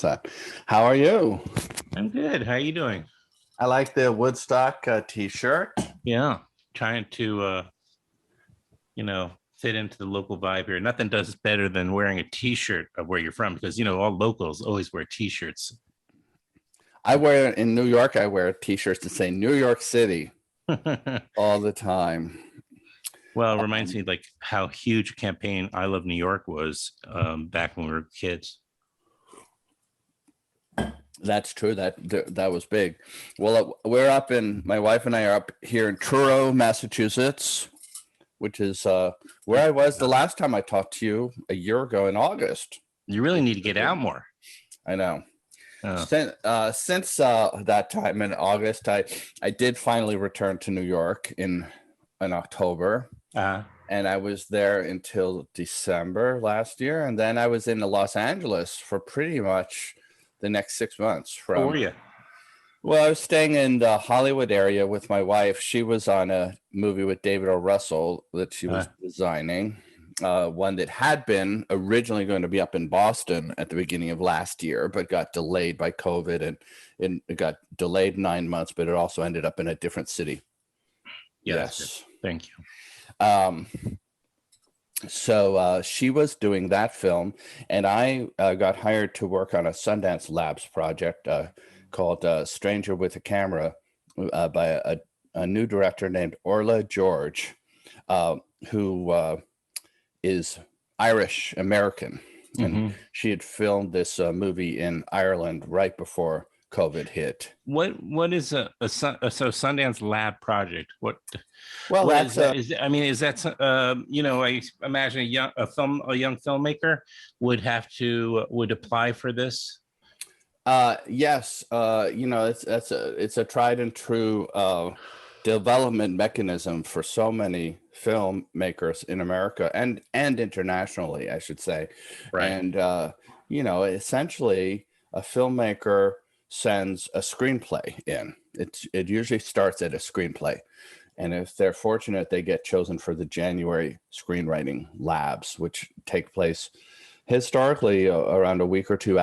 That. How are you? I'm good. How are you doing? I like the Woodstock t-shirt. Yeah, trying to fit into the local vibe here. Nothing does better than wearing a t-shirt of where you're from because all locals always wear t-shirts. I wear in New York, I wear t-shirts that say New York City all the time. Well, it reminds me like how huge a campaign I Love New York was back when we were kids. That's true. That was big. Well, my wife and I are up here in Truro, Massachusetts, which is where I was the last time I talked to you a year ago in August. You really need to get out more. I know. Since that time in August, I did finally return to New York in October. And I was there until December last year. And then I was in Los Angeles for pretty much the next 6 months. Where were you? Well, I was staying in the Hollywood area with my wife. She was on a movie with David O. Russell that she was designing, one that had been originally going to be up in Boston at the beginning of last year, but got delayed by COVID, and it got delayed 9 months, but it also ended up in a different city. Yes. Thank you. So she was doing that film, and I got hired to work on a Sundance Labs project called Stranger with a Camera by a new director named Orla George, who is Irish American. And she had filmed this movie in Ireland right before COVID hit. What is so Sundance Lab project? What that's is that? I imagine a young filmmaker would apply for this. Yes, it's a tried and true development mechanism for so many filmmakers in America and internationally, I should say. Right. And essentially, a filmmaker sends a screenplay in. It usually starts at a screenplay, and if they're fortunate, they get chosen for the January screenwriting labs, which take place historically around a week or two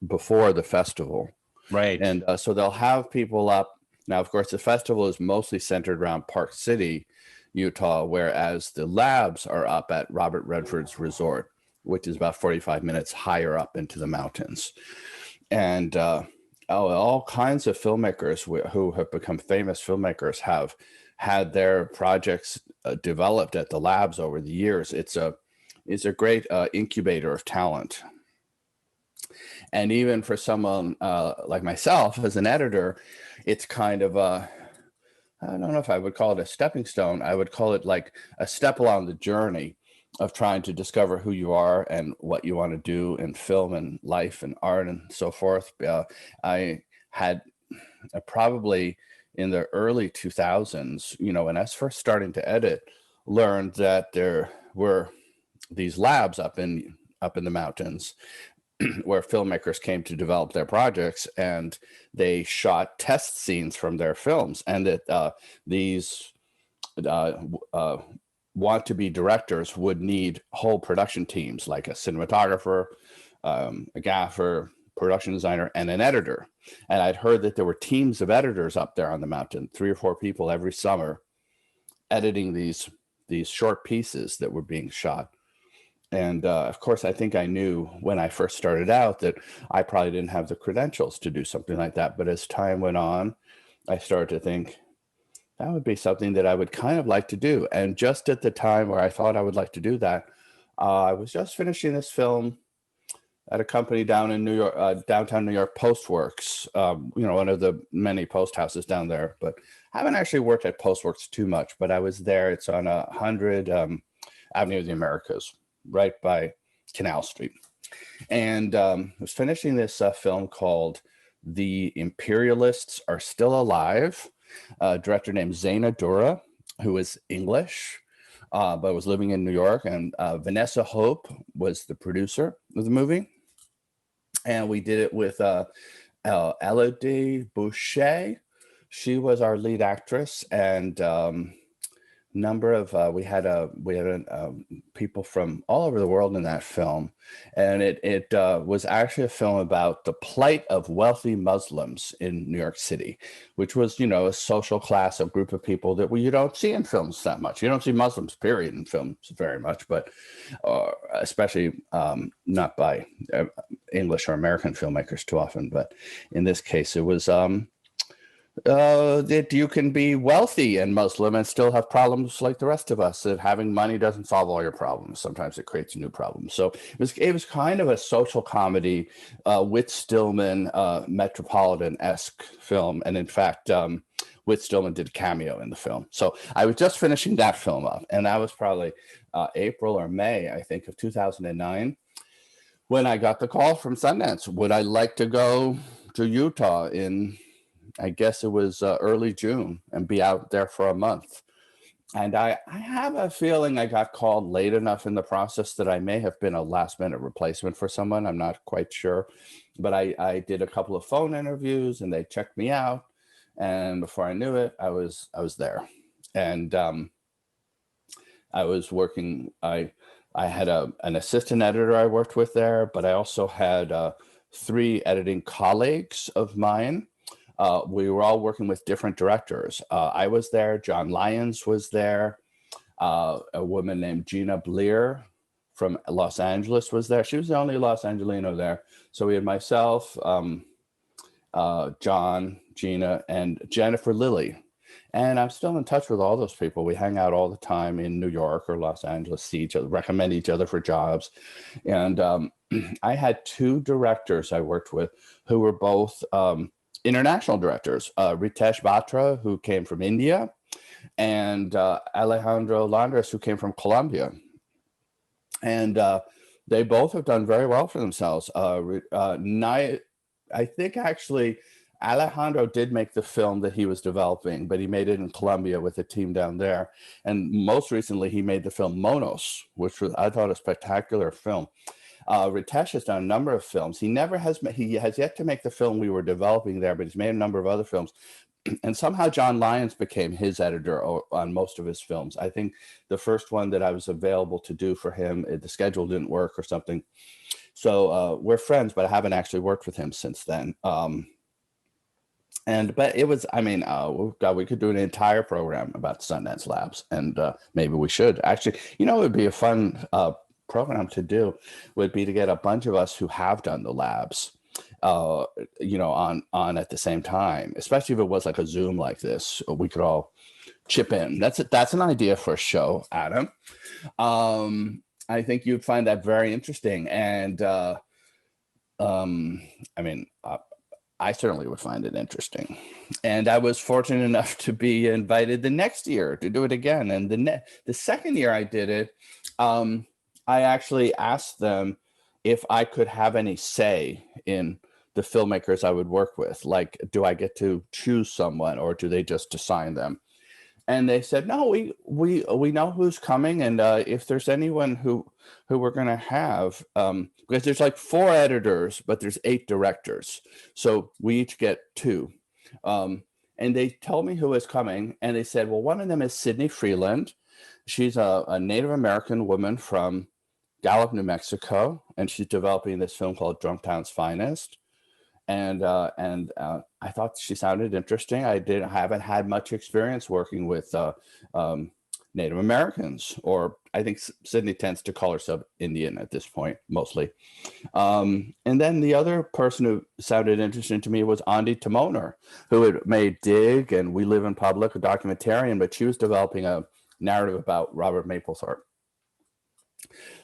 before the festival. Right. And so they'll have people up. Now, of course, the festival is mostly centered around Park City, Utah, whereas the labs are up at Robert Redford's resort, which is about 45 minutes higher up into the mountains. And all kinds of filmmakers who have become famous filmmakers have had their projects developed at the labs over the years. It's a great incubator of talent. And even for someone like myself as an editor, it's kind of I don't know if I would call it a stepping stone. I would call it like a step along the journey of trying to discover who you are and what you want to do in film and life and art and so forth. I had probably in the early 2000s, when I was first starting to edit, learned that there were these labs up in the mountains where filmmakers came to develop their projects, and they shot test scenes from their films, and that these want-to-be directors would need whole production teams, like a cinematographer, a gaffer, production designer, and an editor. And I'd heard that there were teams of editors up there on the mountain, 3 or 4 people every summer, editing these short pieces that were being shot. And of course, I think I knew when I first started out that I probably didn't have the credentials to do something like that. But as time went on, I started to think that would be something that I would kind of like to do. And just at the time where I thought I would like to do that, I was just finishing this film at a company down in New York, downtown New York, Postworks, one of the many post houses down there. But I haven't actually worked at Postworks too much, but I was there. It's on 100 Avenue of the Americas, right by Canal Street. And I was finishing this film called The Imperialists Are Still Alive, a director named Zaina Dura, who is English, but was living in New York. And Vanessa Hope was the producer of the movie. And we did it with Elodie Boucher. She was our lead actress. And number of people from all over the world in that film, and it was actually a film about the plight of wealthy Muslims in New York City, which was, you know, a social class, a group of people that you don't see in films that much. You don't see Muslims period in films very much, but especially not by English or American filmmakers too often. But in this case, it was that you can be wealthy and Muslim and still have problems like the rest of us. That having money doesn't solve all your problems. Sometimes it creates new problems. So it was kind of a social comedy, Whit Stillman, Metropolitan-esque film. And in fact, Whit Stillman did a cameo in the film. So I was just finishing that film up, and that was probably April or May, I think, of 2009, when I got the call from Sundance. Would I like to go to Utah in, I guess it was early June, and be out there for a month? And I have a feeling I got called late enough in the process that I may have been a last minute replacement for someone. I'm not quite sure. But I did a couple of phone interviews, and they checked me out. And before I knew it, I was there. And I was working, I had an assistant editor I worked with there, but I also had 3 editing colleagues of mine. We were all working with different directors. I was there. John Lyons was there. A woman named Gina Blear from Los Angeles was there. She was the only Los Angelino there. So we had myself, John, Gina, and Jennifer Lilly. And I'm still in touch with all those people. We hang out all the time in New York or Los Angeles, see each other, recommend each other for jobs. And I had 2 directors I worked with who were both international directors, Ritesh Batra, who came from India, and Alejandro Landres, who came from Colombia. And they both have done very well for themselves. I think actually Alejandro did make the film that he was developing, but he made it in Colombia with a team down there. And most recently, he made the film Monos, which was, I thought, a spectacular film. Ritesh has done a number of films. He has yet to make the film we were developing there, but he's made a number of other films. And somehow John Lyons became his editor on most of his films. I think the first one that I was available to do for him, the schedule didn't work or something. So we're friends, but I haven't actually worked with him since then. But it was, I mean, God, we could do an entire program about Sundance Labs, and maybe we should. Actually, you know, it would be a fun program to do, would be to get a bunch of us who have done the labs, you know, on at the same time, especially if it was like a Zoom like this, we could all chip in. That's an idea for a show, Adam. I think you'd find that very interesting. And I mean, I certainly would find it interesting. And I was fortunate enough to be invited the next year to do it again. And the second year I did it, I actually asked them if I could have any say in the filmmakers I would work with. Like, do I get to choose someone, or do they just assign them? And they said, no, we know who's coming. And if there's anyone who we're going to have, because there's like 4 editors, but there's 8 directors. So we each get 2. And they told me who was coming. And they said, well, one of them is Sydney Freeland. She's a Native American woman from Gallup, New Mexico. And she's developing this film called Drunktown's Finest. And I thought she sounded interesting. I haven't had much experience working with Native Americans, or I think Sydney tends to call herself Indian at this point, mostly. And then the other person who sounded interesting to me was Andi Timoner, who had made Dig and We Live in Public, a documentarian, but she was developing a narrative about Robert Mapplethorpe.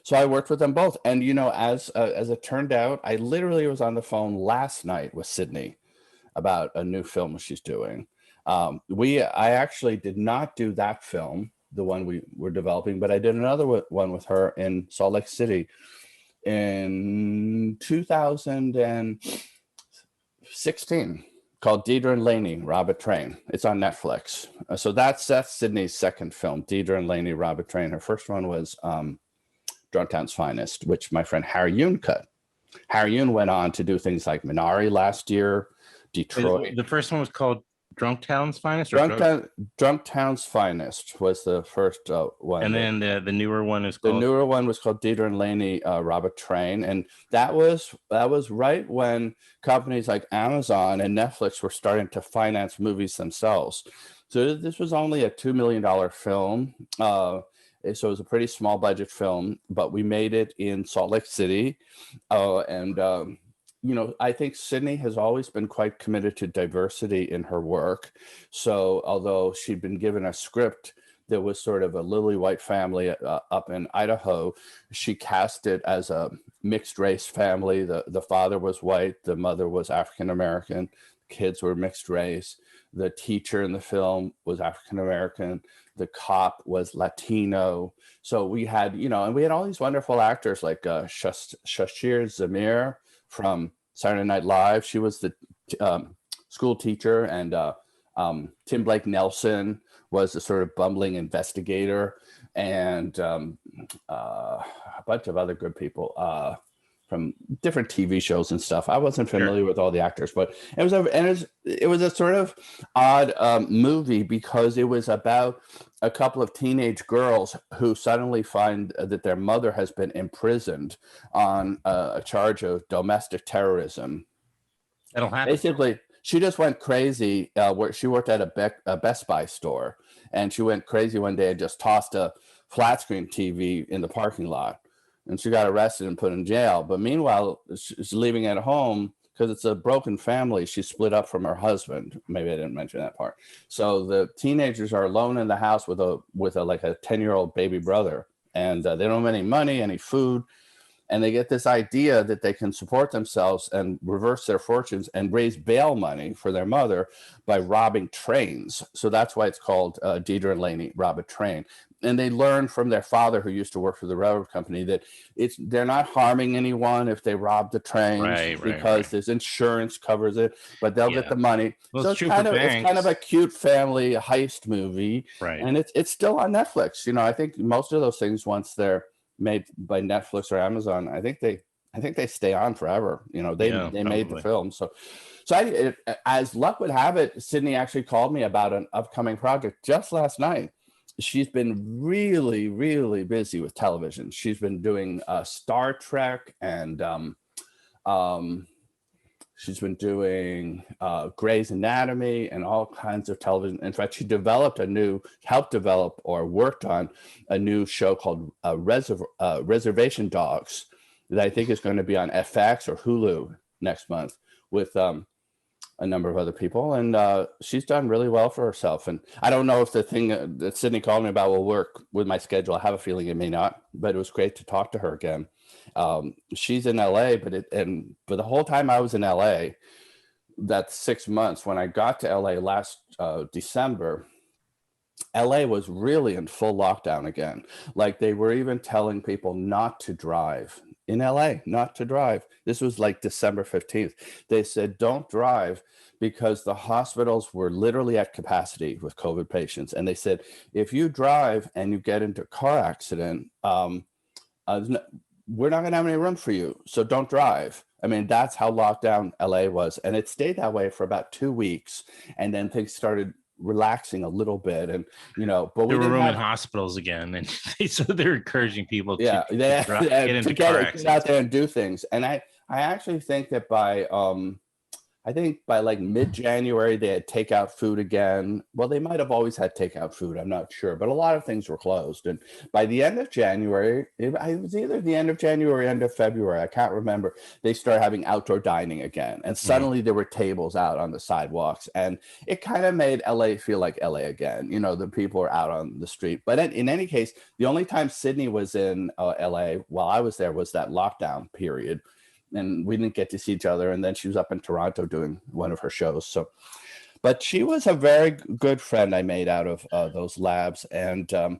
So I worked with them both. And, you know, as it turned out, I literally was on the phone last night with Sydney about a new film she's doing. I actually did not do that film, the one we were developing, but I did another one with her in Salt Lake City in 2016 called Deidre and Laney, Rob a Train. It's on Netflix. So that's Sydney's second film, Deidre and Laney, Rob a Train. Her first one was Drunktown's Finest, which my friend Harry Yoon cut. Harry Yoon went on to do things like Minari last year, Detroit. The first one was called Drunktown's Finest, or Drunktown's Finest was the first one. And then the newer one is the called. newer one was called Dieter and Laney Rob a Train, and that was right when companies like Amazon and Netflix were starting to finance movies themselves. So this was only a $2 million film. So it was a pretty small budget film, but we made it in Salt Lake City, and I think Sydney has always been quite committed to diversity in her work. So although she'd been given a script that was sort of a lily white family up in Idaho, she cast it as a mixed race family. The father was white, the mother was African American, kids were mixed race. The teacher in the film was African American. The cop was Latino. So we had, and we had all these wonderful actors like Shashir Zamir from Saturday Night Live. She was the school teacher, and Tim Blake Nelson was a sort of bumbling investigator, and a bunch of other good people from different TV shows and stuff. I wasn't familiar with all the actors, but it was a sort of odd movie because it was about a couple of teenage girls who suddenly find that their mother has been imprisoned on a charge of domestic terrorism. That'll happen. Basically, she just went crazy. Where she worked at a Best Buy store, and she went crazy one day and just tossed a flat screen TV in the parking lot. And she got arrested and put in jail. But meanwhile, she's living at home because it's a broken family. She split up from her husband. Maybe I didn't mention that part. So the teenagers are alone in the house with a like a 10-year-old baby brother, and they don't have any money, any food. And they get this idea that they can support themselves and reverse their fortunes and raise bail money for their mother by robbing trains. So that's why it's called Dieter and Laney Rob a Train. And they learn from their father, who used to work for the railroad company, that they're not harming anyone if they rob the trains, because there's insurance covers it, but they'll get the money. Well, so it's kind of a cute family heist movie, and it's still on Netflix. I think most of those things, once they're made by Netflix or Amazon, I think they stay on forever. They made the film. So as luck would have it, Sydney actually called me about an upcoming project just last night. She's been really, really busy with television. She's been doing Star Trek, and she's been doing Grey's Anatomy and all kinds of television. In fact, she helped develop or worked on a new show called Reservation Dogs that I think is going to be on FX or Hulu next month with a number of other people. And she's done really well for herself. And I don't know if the thing that Sydney called me about will work with my schedule. I have a feeling it may not, but it was great to talk to her again. She's in LA, but the whole time I was in LA, that's 6 months, when I got to LA last December, LA was really in full lockdown again. Like, they were even telling people not to drive in LA, not to drive. This was like December 15th. They said, don't drive, because the hospitals were literally at capacity with COVID patients. And they said, if you drive and you get into a car accident, we're not going to have any room for you. So don't drive. I mean, that's how locked down LA was. And it stayed that way for about 2 weeks. And then things started relaxing a little bit. And, but there were room in hospitals again. And so they're encouraging people to get out there and do things. And I actually think that by like mid-January, they had takeout food again. Well, they might have always had takeout food. I'm not sure. But a lot of things were closed. And by the end of January, it was either the end of January or end of February, I can't remember, they started having outdoor dining again. And suddenly there were tables out on the sidewalks. And it kind of made LA feel like LA again. The people are out on the street. But in any case, the only time Sydney was in LA while I was there was that lockdown period. And we didn't get to see each other. And then she was up in Toronto doing one of her shows. So, but she was a very good friend I made out of those labs. And so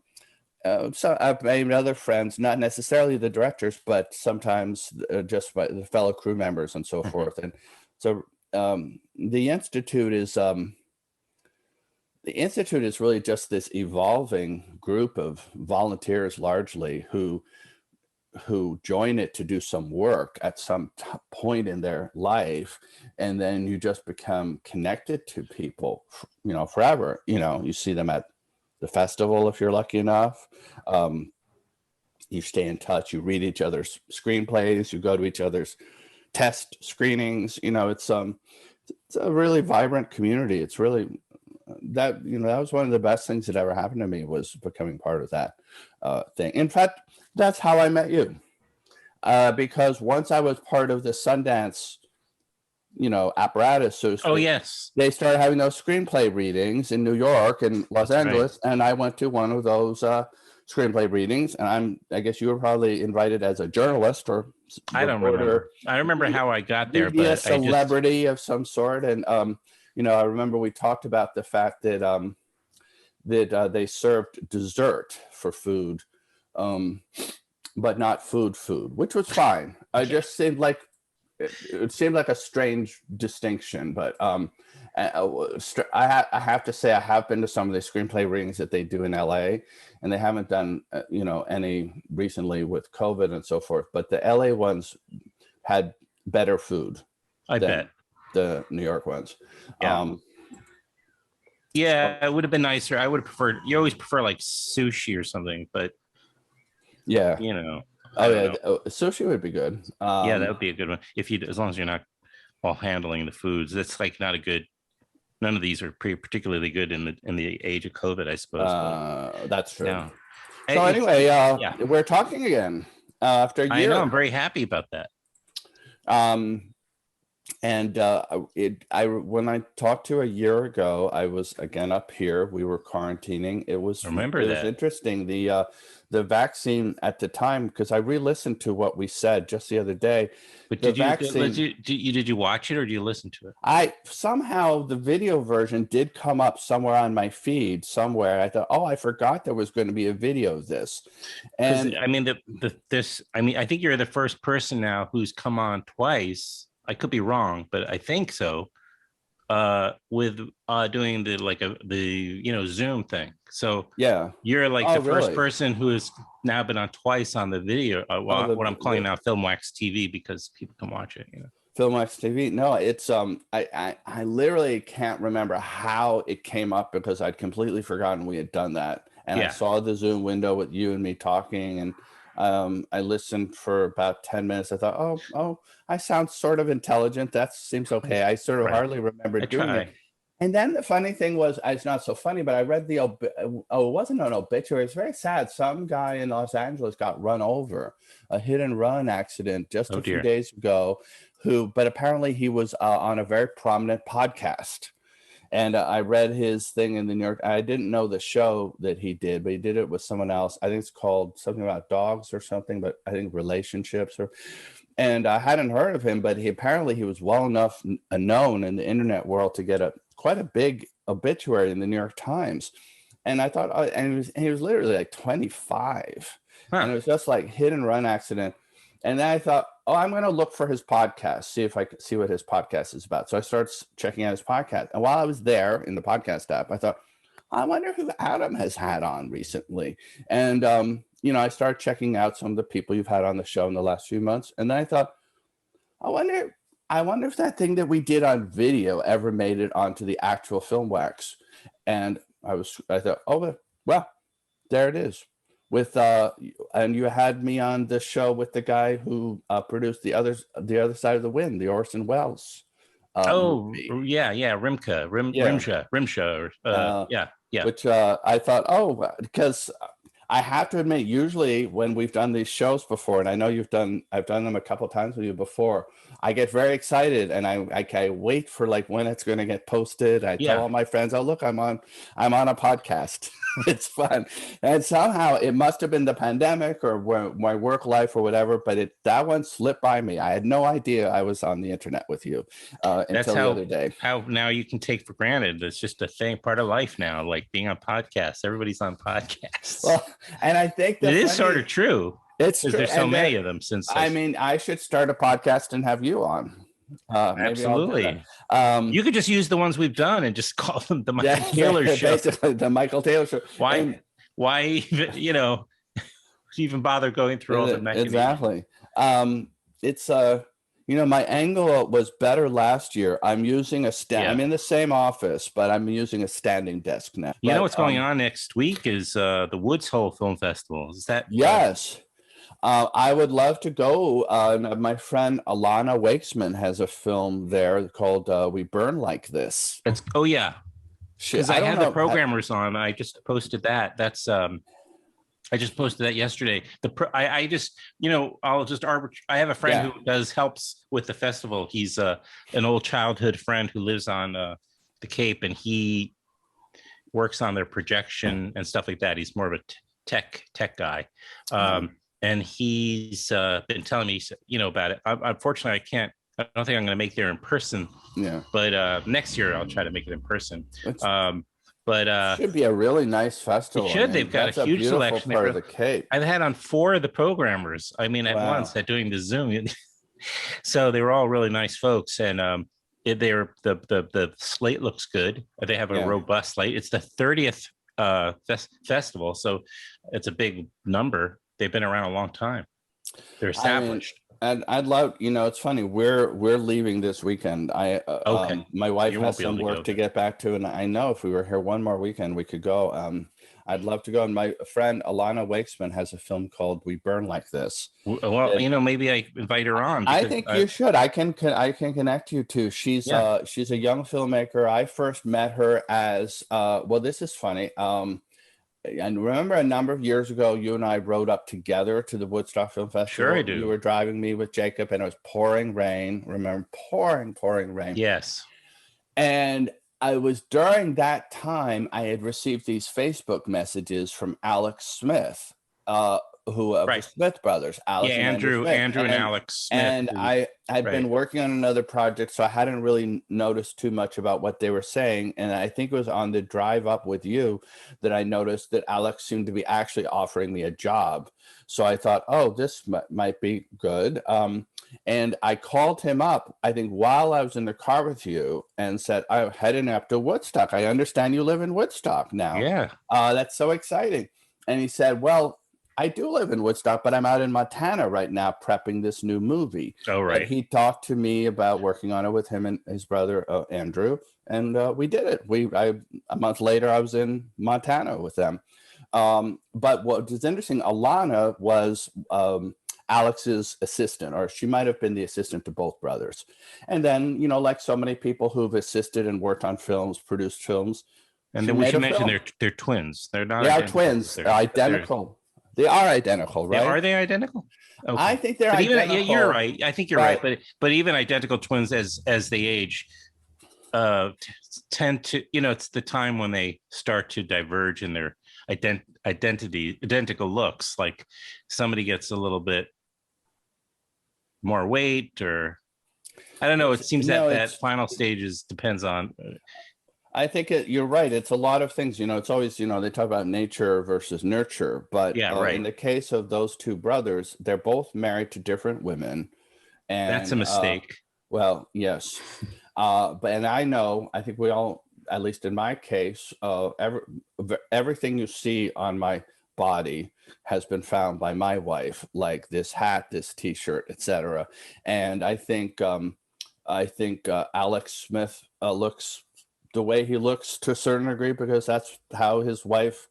I've made other friends, not necessarily the directors, but sometimes just by the fellow crew members and so forth. And so the Institute is really just this evolving group of volunteers, largely, who who join it to do some work at some point in their life, and then you just become connected to people, forever. You see them at the festival if you're lucky enough. You stay in touch. You read each other's screenplays. You go to each other's test screenings. It's a really vibrant community. It's really that was one of the best things that ever happened to me, was becoming part of that thing. In fact, that's how I met you, because once I was part of the Sundance apparatus, so to speak. Oh yes, they started having those screenplay readings in New York and Los Angeles, and I went to one of those screenplay readings, and I guess you were probably invited as a journalist or I don't remember. I remember how I got there, but a celebrity of some sort. And I remember we talked about the fact that they served dessert for food, but not food, which was fine. I just seemed like it seemed like a strange distinction, but I have to say I have been to some of the screenplay readings that they do in LA, and they haven't done any recently with COVID and so forth. But the LA ones had better food. I bet the New York ones. Yeah. Yeah, it would have been nicer. I would have preferred. You always prefer like sushi or something, but yeah, sushi would be good. Yeah, that would be a good one as long as you're not all handling the foods. That's like not a good. None of these are particularly good in the age of COVID, I suppose. That's true. Yeah. So anyway, we're talking again after a year. I know. I'm very happy about that. And when I talked to you a year ago, I was again up here. We were quarantining. It was interesting. The vaccine at the time, because I re-listened to what we said just the other day. But did you watch it or did you listen to it? Somehow the video version did come up somewhere on my feed somewhere. I thought, I forgot there was going to be a video of this. And I mean, I think you're the first person now who's come on twice. I could be wrong, but I think so. With doing the Zoom thing. So yeah, you're like the first person who has now been on twice on the video. What I'm calling now Filmwax TV, because people can watch it. Filmwax TV. No, it's I literally can't remember how it came up, because I'd completely forgotten we had done that. And I saw the Zoom window with you and me talking, and I listened for about 10 minutes. I thought, I sound sort of intelligent. That seems okay. I sort of hardly remember doing it. And then the funny thing was, it's not so funny, but I read it wasn't an obituary. It's very sad. Some guy in Los Angeles got run over, a hit and run accident just a few days ago, but apparently he was on a very prominent podcast. And I read his thing in the New York. I didn't know the show that he did, but he did it with someone else. I think it's called something about dogs or something, but I think relationships. And I hadn't heard of him, but he was well enough known in the internet world to get quite a big obituary in the New York Times. And I thought, and he was literally like 25, and it was just like hit and run accident. And then I thought, I'm going to look for his podcast, see if I can see what his podcast is about. So I started checking out his podcast. And while I was there in the podcast app, I thought, I wonder who Adam has had on recently. And, I started checking out some of the people you've had on the show in the last few months. And then I thought, I wonder if that thing that we did on video ever made it onto the actual Filmwax. And I thought, well, there it is. And you had me on the show with the guy who produced the other side of the wind, the Orson Welles. Movie. Rimsha. Which I thought, because I have to admit, usually when we've done these shows before, and I know I've done them a couple of times with you before, I get very excited, and I wait for like when it's going to get posted. I tell all my friends, look, I'm on a podcast. It's fun. And somehow it must have been the pandemic or my work life or whatever, but that one slipped by me. I had no idea I was on the internet with you until the other day. How now you can take for granted. It's just a thing, part of life now, like being on podcasts. Everybody's on podcasts. Well, and I think it is sort of true. It's true. There's so many of them I should start a podcast and have you on. Absolutely. You could just use the ones we've done and just call them the Michael Taylor Show. Basically, the Michael Taylor Show. Why? even bother going through all the machinations. Exactly. It's my angle was better last year. I'm using I'm in the same office, but I'm using a standing desk now. You know what's going on next week is the Woods Hole Film Festival. Is that yes? I would love to go. My friend Alana Wakesman has a film there called "We Burn Like This." Oh yeah, because I had the programmers on. I just posted that. That's I just posted that yesterday. I just I have a friend who helps with the festival. He's an old childhood friend who lives on the Cape, and he works on their projection and stuff like that. He's more of a tech guy. And he's been telling me, about it. Unfortunately, I don't think I'm going to make there in person. Yeah. But next year I'll try to make it in person. But it should be a really nice festival. It should. They've got a huge selection. Part of the Cape. I've had on 4 of the programmers. I mean, at once at doing the Zoom. So they were all really nice folks, and the slate looks good. They have a robust slate. It's the 30th festival, so it's a big number. They've been around a long time. They're established. And I'd love, it's funny. We're leaving this weekend. My wife has some work to get back to, and I know if we were here one more weekend, we could go. I'd love to go. And my friend Alana Wakesman has a film called "We Burn Like This." Well, maybe I invite her on. I think you should. I can connect you to. She's a young filmmaker. I first met her as this is funny. And remember a number of years ago, you and I rode up together to the Woodstock Film Festival. Sure, I do. You were driving me with Jacob, and it was pouring rain. Remember, pouring rain. Yes. And I was during that time, I had received these Facebook messages from Alex Smith, who of the Smith brothers, Alex and Andrew and Alex Smith. And I had been working on another project, so I hadn't really noticed too much about what they were saying. And I think it was on the drive up with you that I noticed that Alex seemed to be actually offering me a job. So I thought, oh, this might be good. And I called him up, I think, while I was in the car with you, and said, I'm heading up to Woodstock. I understand you live in Woodstock now. Yeah. That's so exciting. And he said, well, I do live in Woodstock, but I'm out in Montana right now prepping this new movie. Oh, right. And he talked to me about working on it with him and his brother, Andrew. And we did it. A month later, I was in Montana with them. But what was interesting, Alana was Alex's assistant, or she might have been the assistant to both brothers. And then, like so many people who've assisted and worked on films, produced films. And then we should mention they're twins. They're not. They are twins. They're identical. They are identical, right? Yeah, are they identical? Okay. I think they're identical. Even, you're right. I think you're right. But even identical twins, as they age, tend to, it's the time when they start to diverge in their identical looks. Like somebody gets a little bit more weight, or I don't know. It seems that final stages depends on. I think you're right. It's a lot of things. It's always, they talk about nature versus nurture. But in the case of those two brothers, they're both married to different women. And that's a mistake. Well, yes. And I think we all, at least in my case, everything you see on my body has been found by my wife, like this hat, this T-shirt, etc. And I think Alex Smith looks the way he looks to a certain degree because that's how his wife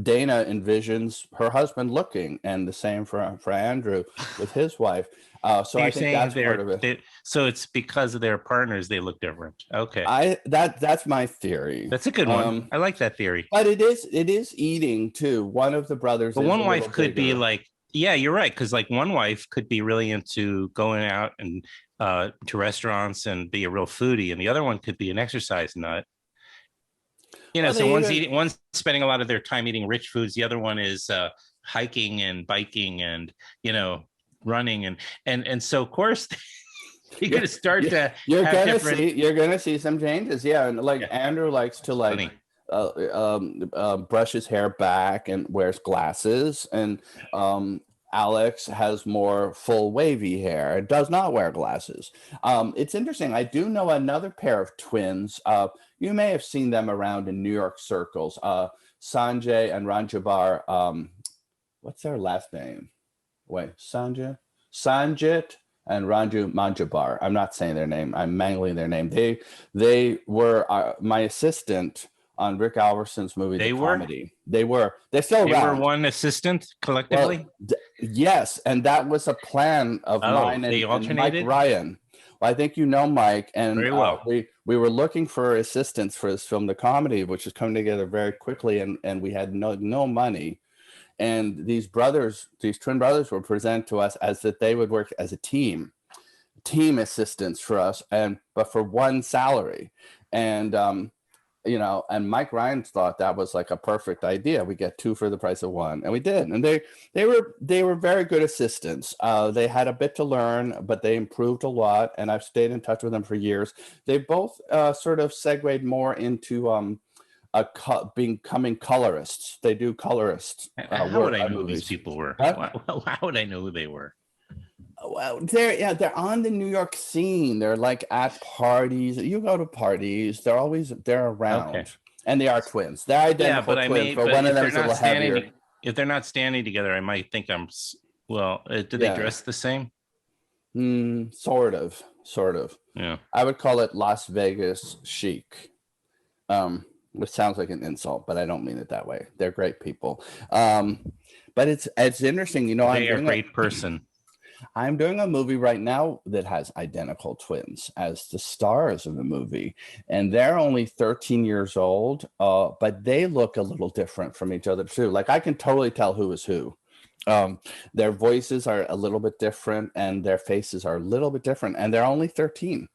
Dana envisions her husband looking, and the same for Andrew with his wife. So I think that's part of it. So it's because of their partners they look different. Okay, that's my theory. That's a good one. I like that theory. But it is eating too. One of the brothers. But one wife could be like, yeah, you're right, because like one wife could be really into going out and to restaurants and be a real foodie, and the other one could be an exercise nut. So one's spending a lot of their time eating rich foods. The other one is hiking and biking and running and so of course you're going to start to you're going to see some changes. And Andrew likes to brush his hair back and wears glasses, and Alex has more full wavy hair and does not wear glasses. It's interesting. I do know another pair of twins. You may have seen them around in New York circles. Sanjay and Ranjabar what's their last name? Wait, Sanjit and Ranju Manjabar. I'm not saying their name. I'm mangling their name. They were my assistant on Rick Alverson's movie, They The were? Comedy. They're still They were around. one assistant collectively. Well, yes, and that was a plan of mine they and Mike alternated? Ryan. Well, I think you know Mike, and Very well. we were looking for assistants for this film, The Comedy, which is coming together very quickly, and we had no money. And these twin brothers were presented to us as that they would work as a team assistants for us, but for one salary. And and Mike Ryan thought that was like a perfect idea. We get two for the price of one, and we did. And they were very good assistants. They had a bit to learn, but they improved a lot, and I've stayed in touch with them for years. They both sort of segued more into becoming colorists. They do colorist How would I know who movies. these people were? What? How would I know who they were? Well, they're on the New York scene. They're like at parties. You go to parties. They're around, Okay. and they are twins. They're identical twins, but one of them is a little heavier. If they're not standing together, I might think I'm. Well, do they dress the same? Sort of. Yeah. I would call it Las Vegas chic. Which sounds like an insult, but I don't mean it that way. They're great people. But it's interesting, They are a great person. I'm doing a movie right now that has identical twins as the stars of the movie, and they're only 13 years old, but they look a little different from each other too. Like I can totally tell who is who. Their voices are a little bit different, and their faces are a little bit different, and they're only 13.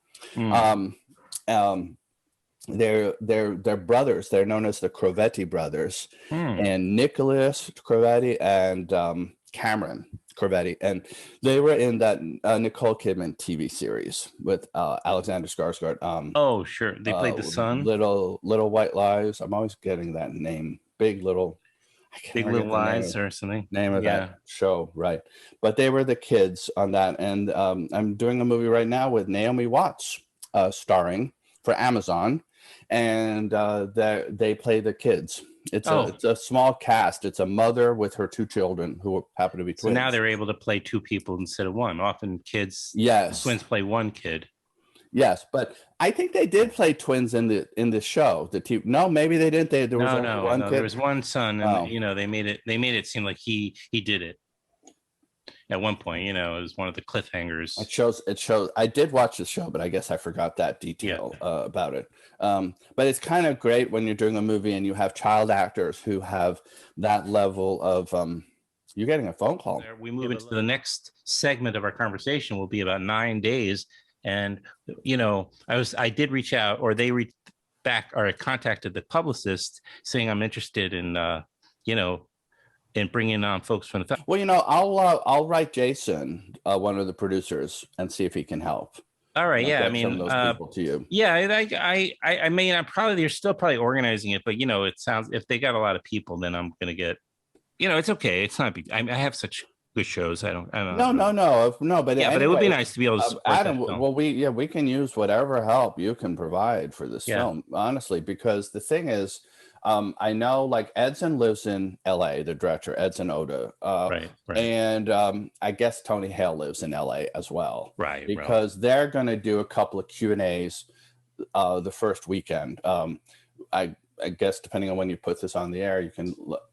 They're brothers. They're known as the Crovetti brothers, and Nicholas Crovetti and Cameron Crovetti, and they were in that Nicole Kidman TV series with Alexander Skarsgård. Oh, sure, they played the son. Little White Lies. I'm always getting that name. Big Little Lies or something. Name of that show, right? But they were the kids on that, and I'm doing a movie right now with Naomi Watts, starring for Amazon, and they play the kids. It's a small cast. It's a mother with her two children who happen to be twins. So now they're able to play two people instead of one. Often twins play one kid. Yes, but I think they did play twins in the show. No, maybe they didn't. There was only one kid. There was one son, and they made it seem like he did it. At one point, it was one of the cliffhangers. It shows. I did watch the show, but I guess I forgot that detail about it. But it's kind of great when you're doing a movie and you have child actors who have that level of. You're getting a phone call. We move into the next segment of our conversation. Will be about 9 days, and I did reach out, or they reached back, or I contacted the publicist saying I'm interested in and bringing on folks from the film. Well, I'll write Jason, one of the producers, and see if he can help. All right, yeah. I mean, some of those people to you. Yeah, I mean, they're still probably organizing it, but it sounds, if they got a lot of people, then I'm gonna get, it's okay. It's not big. I have such good shows. I don't know. No. But yeah, anyway, but it would be nice to be able to support Adam. Well, we can use whatever help you can provide for this film, honestly, because the thing is. I know, like Edson lives in L.A., the director, Edson Oda. Right. And I guess Tony Hale lives in L.A. as well. Right. Because they're going to do a couple of Q&As the first weekend. I guess depending on when you put this on the air,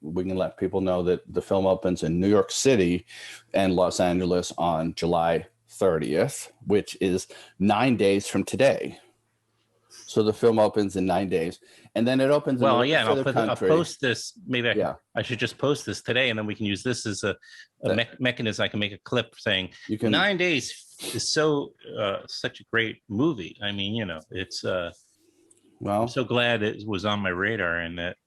we can let people know that the film opens in New York City and Los Angeles on July 30th, which is 9 days from today. So the film opens in 9 days, and then it opens. Well, yeah, and I'll post this. Maybe I should just post this today, and then we can use this as a mechanism. I can make a clip saying 9 days is such a great movie. I mean, it's I'm so glad it was on my radar, and that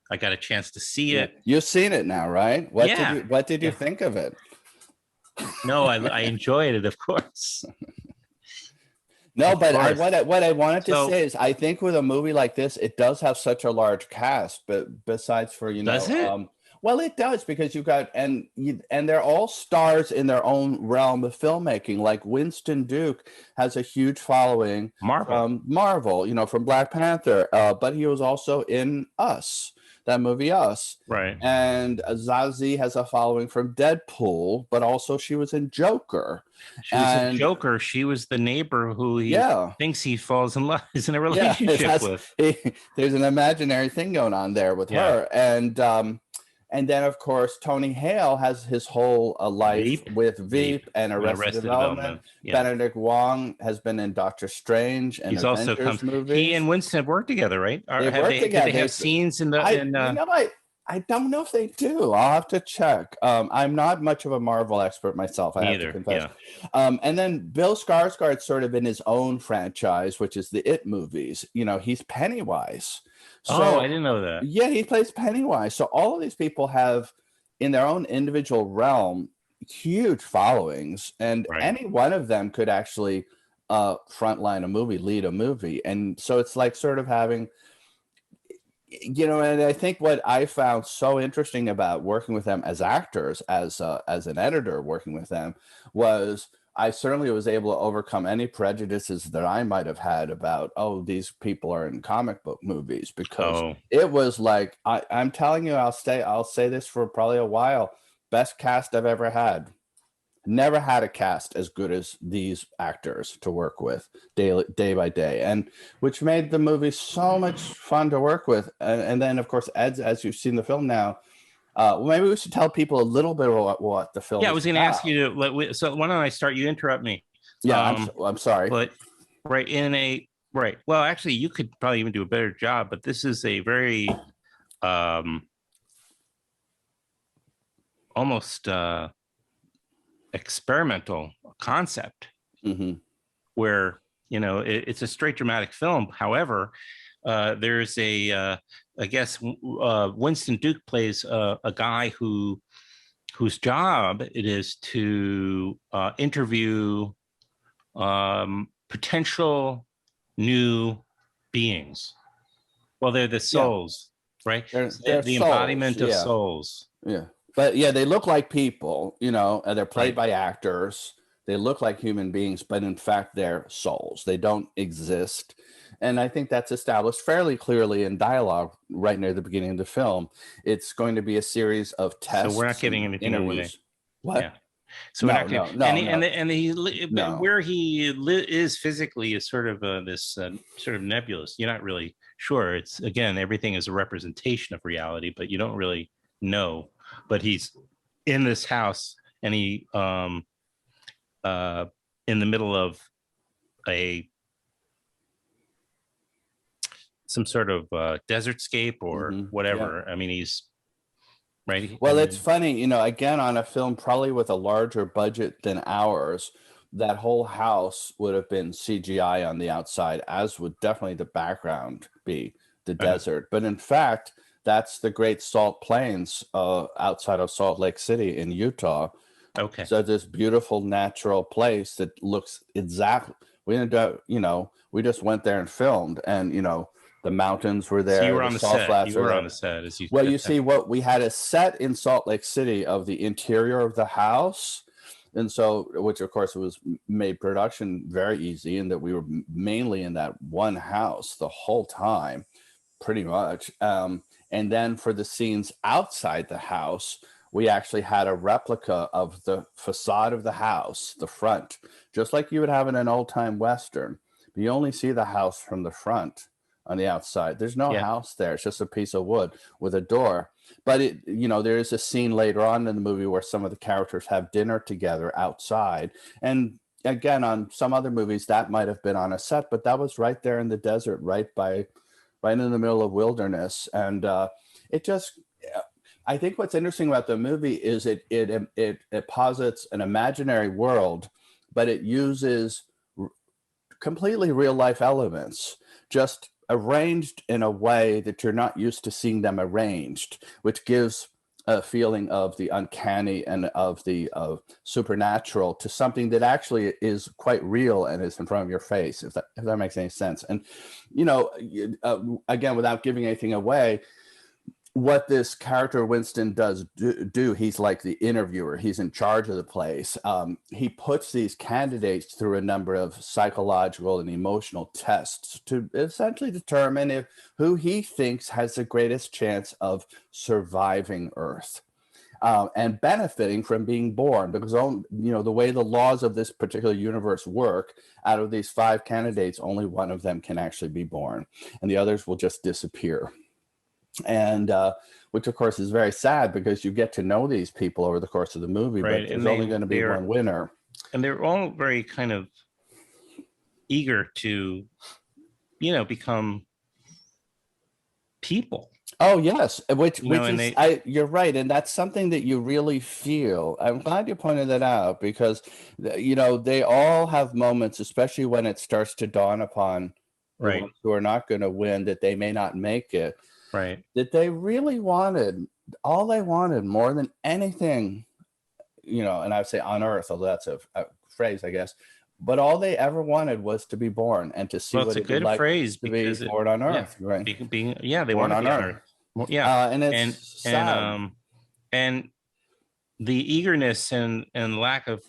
I got a chance to see it. You've seen it now, right? What did you think of it? No, I enjoyed it, of course. No, but what I wanted to say is I think with a movie like this, it does have such a large cast, but besides for, does it? Well, it does, because you've got, and they're all stars in their own realm of filmmaking. Like Winston Duke has a huge following from Marvel, from Black Panther, but he was also in Us. that movie Us. Right. And Zazie has a following from Deadpool, but also she was in Joker. She was a Joker. She was the neighbor who he thinks he falls in love, is in a relationship with. There's an imaginary thing going on there with her. And then, of course, Tony Hale has his whole life with Veep and Arrested Development. Yeah. Benedict Wong has been in Doctor Strange and Avengers movies. He and Winston have worked together, right? They worked together. Did they have scenes in the? I don't know if they do. I'll have to check. I'm not much of a Marvel expert myself, I have to confess. Yeah. And then Bill Skarsgård's sort of in his own franchise, which is the It movies. You know, he's Pennywise. So, I didn't know that. Yeah, he plays Pennywise. So all of these people have, in their own individual realm, huge followings, and any one of them could actually frontline a movie, lead a movie. And so it's like sort of having, you know, and I think what I found so interesting about working with them as actors, as an editor working with them, was I certainly was able to overcome any prejudices that I might have had about, oh, these people are in comic book movies, because it was like, I'm telling you, I'll say this for probably a while, best cast I've ever had. Never had a cast as good as these actors to work with day by day, and which made the movie so much fun to work with. And then, of course, as you've seen the film now, maybe we should tell people a little bit about what the film is. I was going to ask you to. So why don't I start? You interrupt me. Yeah, I'm sorry. But well, actually, you could probably even do a better job. But this is a very almost experimental concept, where, you know, it's a straight dramatic film. However, there's I guess Winston Duke plays a guy whose job it is to interview potential new beings. Well, they're the souls, right? They're the souls, embodiment of souls. Yeah. But yeah, they look like people, you know, and they're played by actors. They look like human beings, but in fact, they're souls. They don't exist. And I think that's established fairly clearly in dialogue right near the beginning of the film. It's going to be a series of tests. So we're not getting anything away. What? Yeah. So we're not getting, where he is physically is sort of this sort of nebulous. You're not really sure. It's, again, everything is a representation of reality, but you don't really know. But he's in this house, and he in the middle of some sort of desert scape or whatever. I mean, he's right. Well, it's funny, you know, again, on a film probably with a larger budget than ours, that whole house would have been CGI on the outside, as would definitely the background be the desert. But in fact, that's the Great Salt Plains outside of Salt Lake City in Utah. Okay. So this beautiful natural place that looks exactly, we just went there and filmed, and, you know, the mountains were there. So you were on the set. You were on the set. Well, you see, we had a set in Salt Lake City of the interior of the house. And so, which of course was made production very easy, and that we were mainly in that one house the whole time, pretty much. And then for the scenes outside the house, we actually had a replica of the facade of the house, the front, just like you would have in an old time Western. But you only see the house from the front. On the outside, there's no house there. It's just a piece of wood with a door. But it, you know, there is a scene later on in the movie where some of the characters have dinner together outside. And again, on some other movies, that might have been on a set, but that was right there in the desert, right in the middle of wilderness. And it just, I think what's interesting about the movie is it posits an imaginary world, but it uses completely real life elements, just arranged in a way that you're not used to seeing them arranged, which gives a feeling of the uncanny and of the supernatural to something that actually is quite real and is in front of your face, if that makes any sense. And, you know, again, without giving anything away, what this character Winston does do, he's like the interviewer. He's in charge of the place. He puts these candidates through a number of psychological and emotional tests to essentially determine if who he thinks has the greatest chance of surviving Earth. And benefiting from being born, because the way the laws of this particular universe work, out of these 5 candidates, only one of them can actually be born, and the others will just disappear. And which of course is very sad, because you get to know these people over the course of the movie, Right. but there's only going to be one winner. And they're all very kind of eager to, become people. Oh yes, which is you're right, and that's something that you really feel. I'm glad you pointed that out, because they all have moments, especially when it starts to dawn upon the ones who are not going to win, that they may not make it. Right. That they really wanted, all they wanted more than anything, and I would say on Earth, although that's a phrase, I guess, but all they ever wanted was to be born and to see what it would like to be born on Earth. Yeah, right? They want to be on Earth. Yeah, and it's sad. And the eagerness and lack of,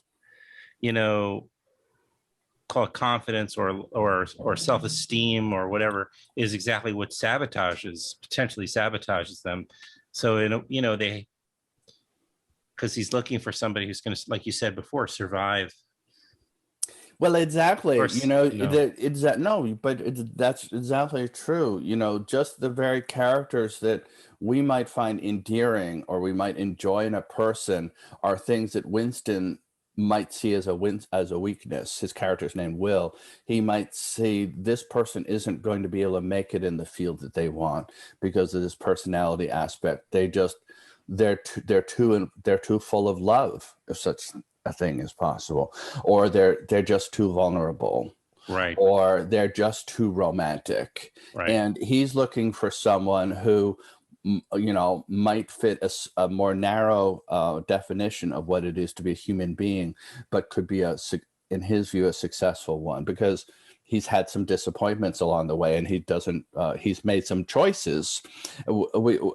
call it confidence or self-esteem or whatever, is exactly what potentially sabotages them. So they, because he's looking for somebody who's going to, like you said before, survive. Well, exactly. That's exactly true. Just the very characters that we might find endearing or we might enjoy in a person are things that Winston might see as a weakness. His character's named Will. He might see this person isn't going to be able to make it in the field that they want because of this personality aspect. They're too full of love, if such a thing is possible, or they're just too vulnerable, right, or they're just too romantic, right. And he's looking for someone who might fit a more narrow definition of what it is to be a human being, but could be in his view, a successful one, because he's had some disappointments along the way, and he's made some choices.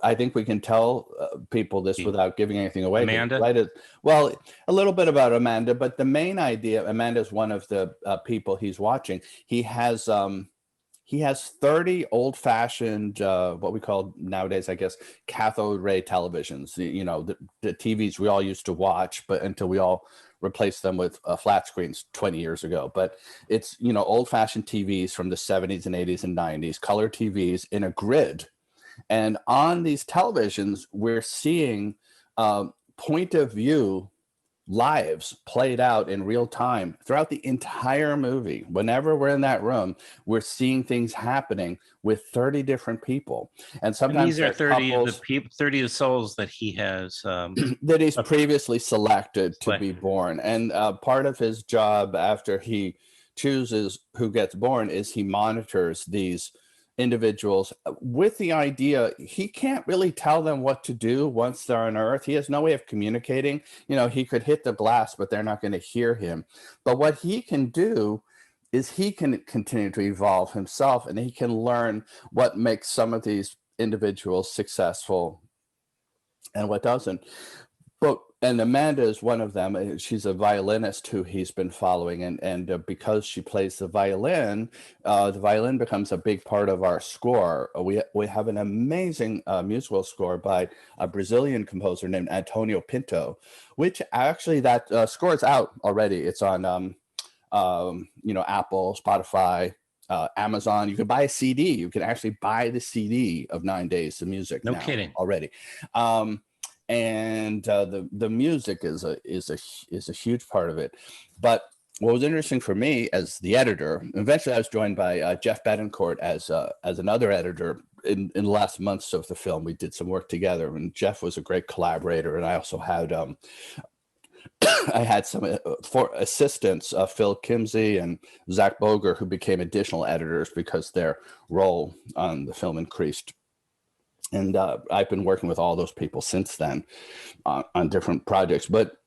I think we can tell people this without giving anything away. Amanda? Well, a little bit about Amanda, but the main idea, Amanda is one of the people he's watching. He has 30 old-fashioned, what we call nowadays, I guess, cathode ray televisions, the TVs we all used to watch, but until we all replaced them with flat screens 20 years ago. But it's, old-fashioned TVs from the 70s and 80s and 90s, color TVs in a grid. And on these televisions, we're seeing point of view lives played out in real time throughout the entire movie. Whenever we're in that room, we're seeing things happening with 30 different people, and sometimes these are 30 of the people, 30 of the souls that he has that he's previously selected to be born. And part of his job after he chooses who gets born is he monitors these individuals with the idea he can't really tell them what to do once they're on Earth. He has no way of communicating. He could hit the blast, but they're not going to hear him. But what he can do is he can continue to evolve himself, and he can learn what makes some of these individuals successful and what doesn't. And Amanda is one of them. She's a violinist who he's been following, and because she plays the violin becomes a big part of our score. We have an amazing musical score by a Brazilian composer named Antonio Pinto, which actually that score is out already. It's on Apple, Spotify, Amazon. You can buy a CD. You can actually buy the CD of 9 Days of Music. No kidding. Already. And the music is a huge part of it. But what was interesting for me as the editor, eventually I was joined by Jeff Betancourt as another editor in the last months of the film. We did some work together, and Jeff was a great collaborator. And I also had I had some assistants, Phil Kimsey and Zach Boger, who became additional editors because their role on the film increased. And I've been working with all those people since then on different projects. But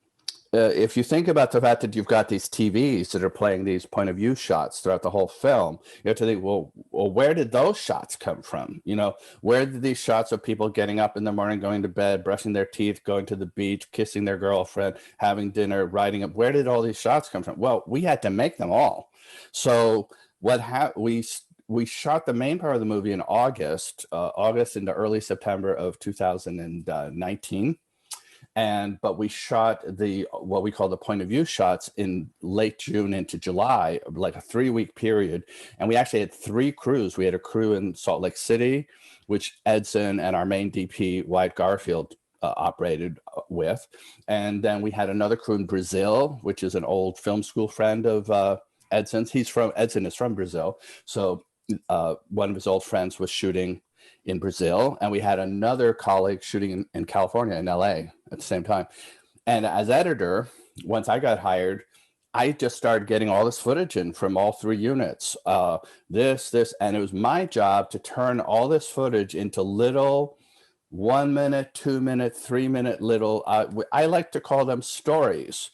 if you think about the fact that you've got these TVs that are playing these point of view shots throughout the whole film, you have to think, well, where did those shots come from? You know, where did these shots of people getting up in the morning, going to bed, brushing their teeth, going to the beach, kissing their girlfriend, having dinner, riding up? Where did all these shots come from? Well, we had to make them all. So we shot the main part of the movie in August into early September of 2019. But we shot what we call the point of view shots in late June into July, like a 3-week period. And we actually had 3 crews. We had a crew in Salt Lake City, which Edson and our main DP, Wyatt Garfield, operated with. And then we had another crew in Brazil, which is an old film school friend of Edson's. Edson is from Brazil. So one of his old friends was shooting in Brazil, and we had another colleague shooting in California, in LA at the same time. And as editor, once I got hired, I just started getting all this footage in from all 3 units. And it was my job to turn all this footage into little 1 minute, 2 minute, 3 minute little, I like to call them stories.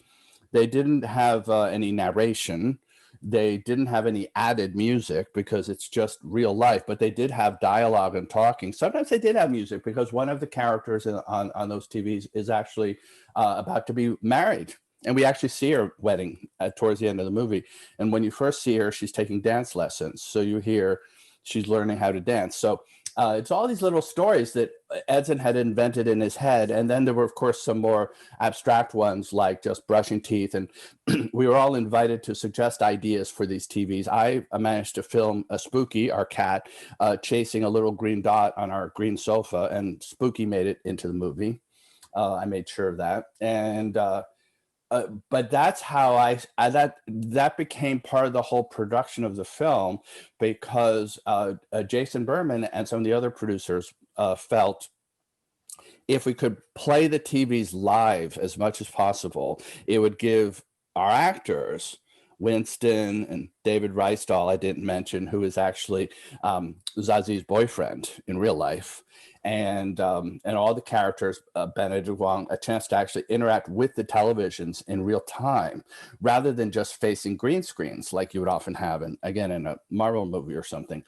They didn't have any narration. They didn't have any added music because it's just real life, but they did have dialogue and talking. Sometimes they did have music because one of the characters on those TVs is actually about to be married. And we actually see her wedding towards the end of the movie. And when you first see her, she's taking dance lessons. So you hear she's learning how to dance. So it's all these little stories that Edson had invented in his head. And then there were, of course, some more abstract ones like just brushing teeth. And we were all invited to suggest ideas for these TVs. I managed to film a Spooky, our cat, chasing a little green dot on our green sofa. And Spooky made it into the movie. I made sure of that. And but that's how that became part of the whole production of the film, because Jason Berman and some of the other producers felt if we could play the TVs live as much as possible, it would give our actors, Winston and David Reisdahl, I didn't mention, who is actually Zazi's boyfriend in real life, and all the characters, Benedict Wong, a chance to actually interact with the televisions in real time, rather than just facing green screens like you would often have in a Marvel movie or something.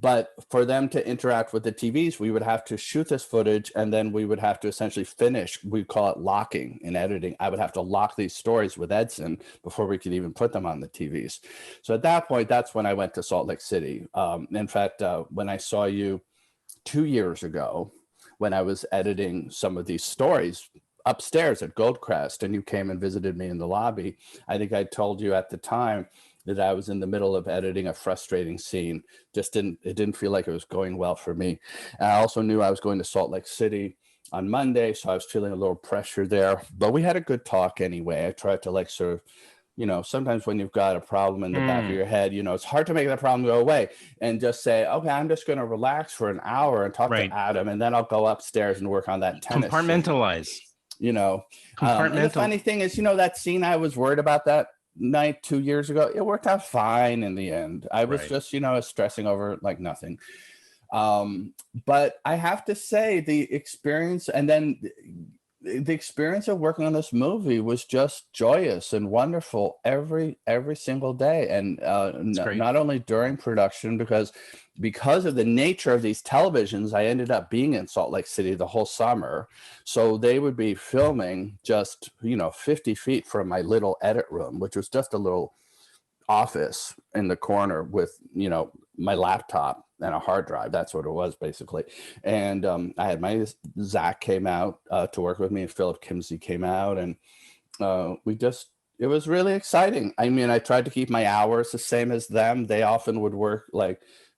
But for them to interact with the TVs, we would have to shoot this footage, and then we would have to essentially finish. We call it locking in editing. I would have to lock these stories with Edson before we could even put them on the TVs. So at that point, that's when I went to Salt Lake City. In fact, when I saw you 2 years ago, when I was editing some of these stories upstairs at Goldcrest, and you came and visited me in the lobby, I think I told you at the time that I was in the middle of editing a frustrating scene. It didn't feel like it was going well for me. And I also knew I was going to Salt Lake City on Monday, so I was feeling a little pressure there. But we had a good talk anyway. I tried to sort of, sometimes when you've got a problem in the back of your head, it's hard to make that problem go away, and just say, okay, I'm just going to relax for an hour and talk to Adam, and then I'll go upstairs and work on that tennis. Compartmentalize. And the funny thing is, that scene I was worried about that night 2 years ago, it worked out fine in the end. I was just stressing over like nothing, but I have to say the experience, and then the experience of working on this movie was just joyous and wonderful every single day. And not only during production, because of the nature of these televisions, I ended up being in Salt Lake City the whole summer. So they would be filming just, 50 feet from my little edit room, which was just a little office in the corner with, my laptop and a hard drive. That's what it was basically. And I had Zach came out to work with me, and Philip Kimsey came out, and it was really exciting. I mean, I tried to keep my hours the same as them. They often would work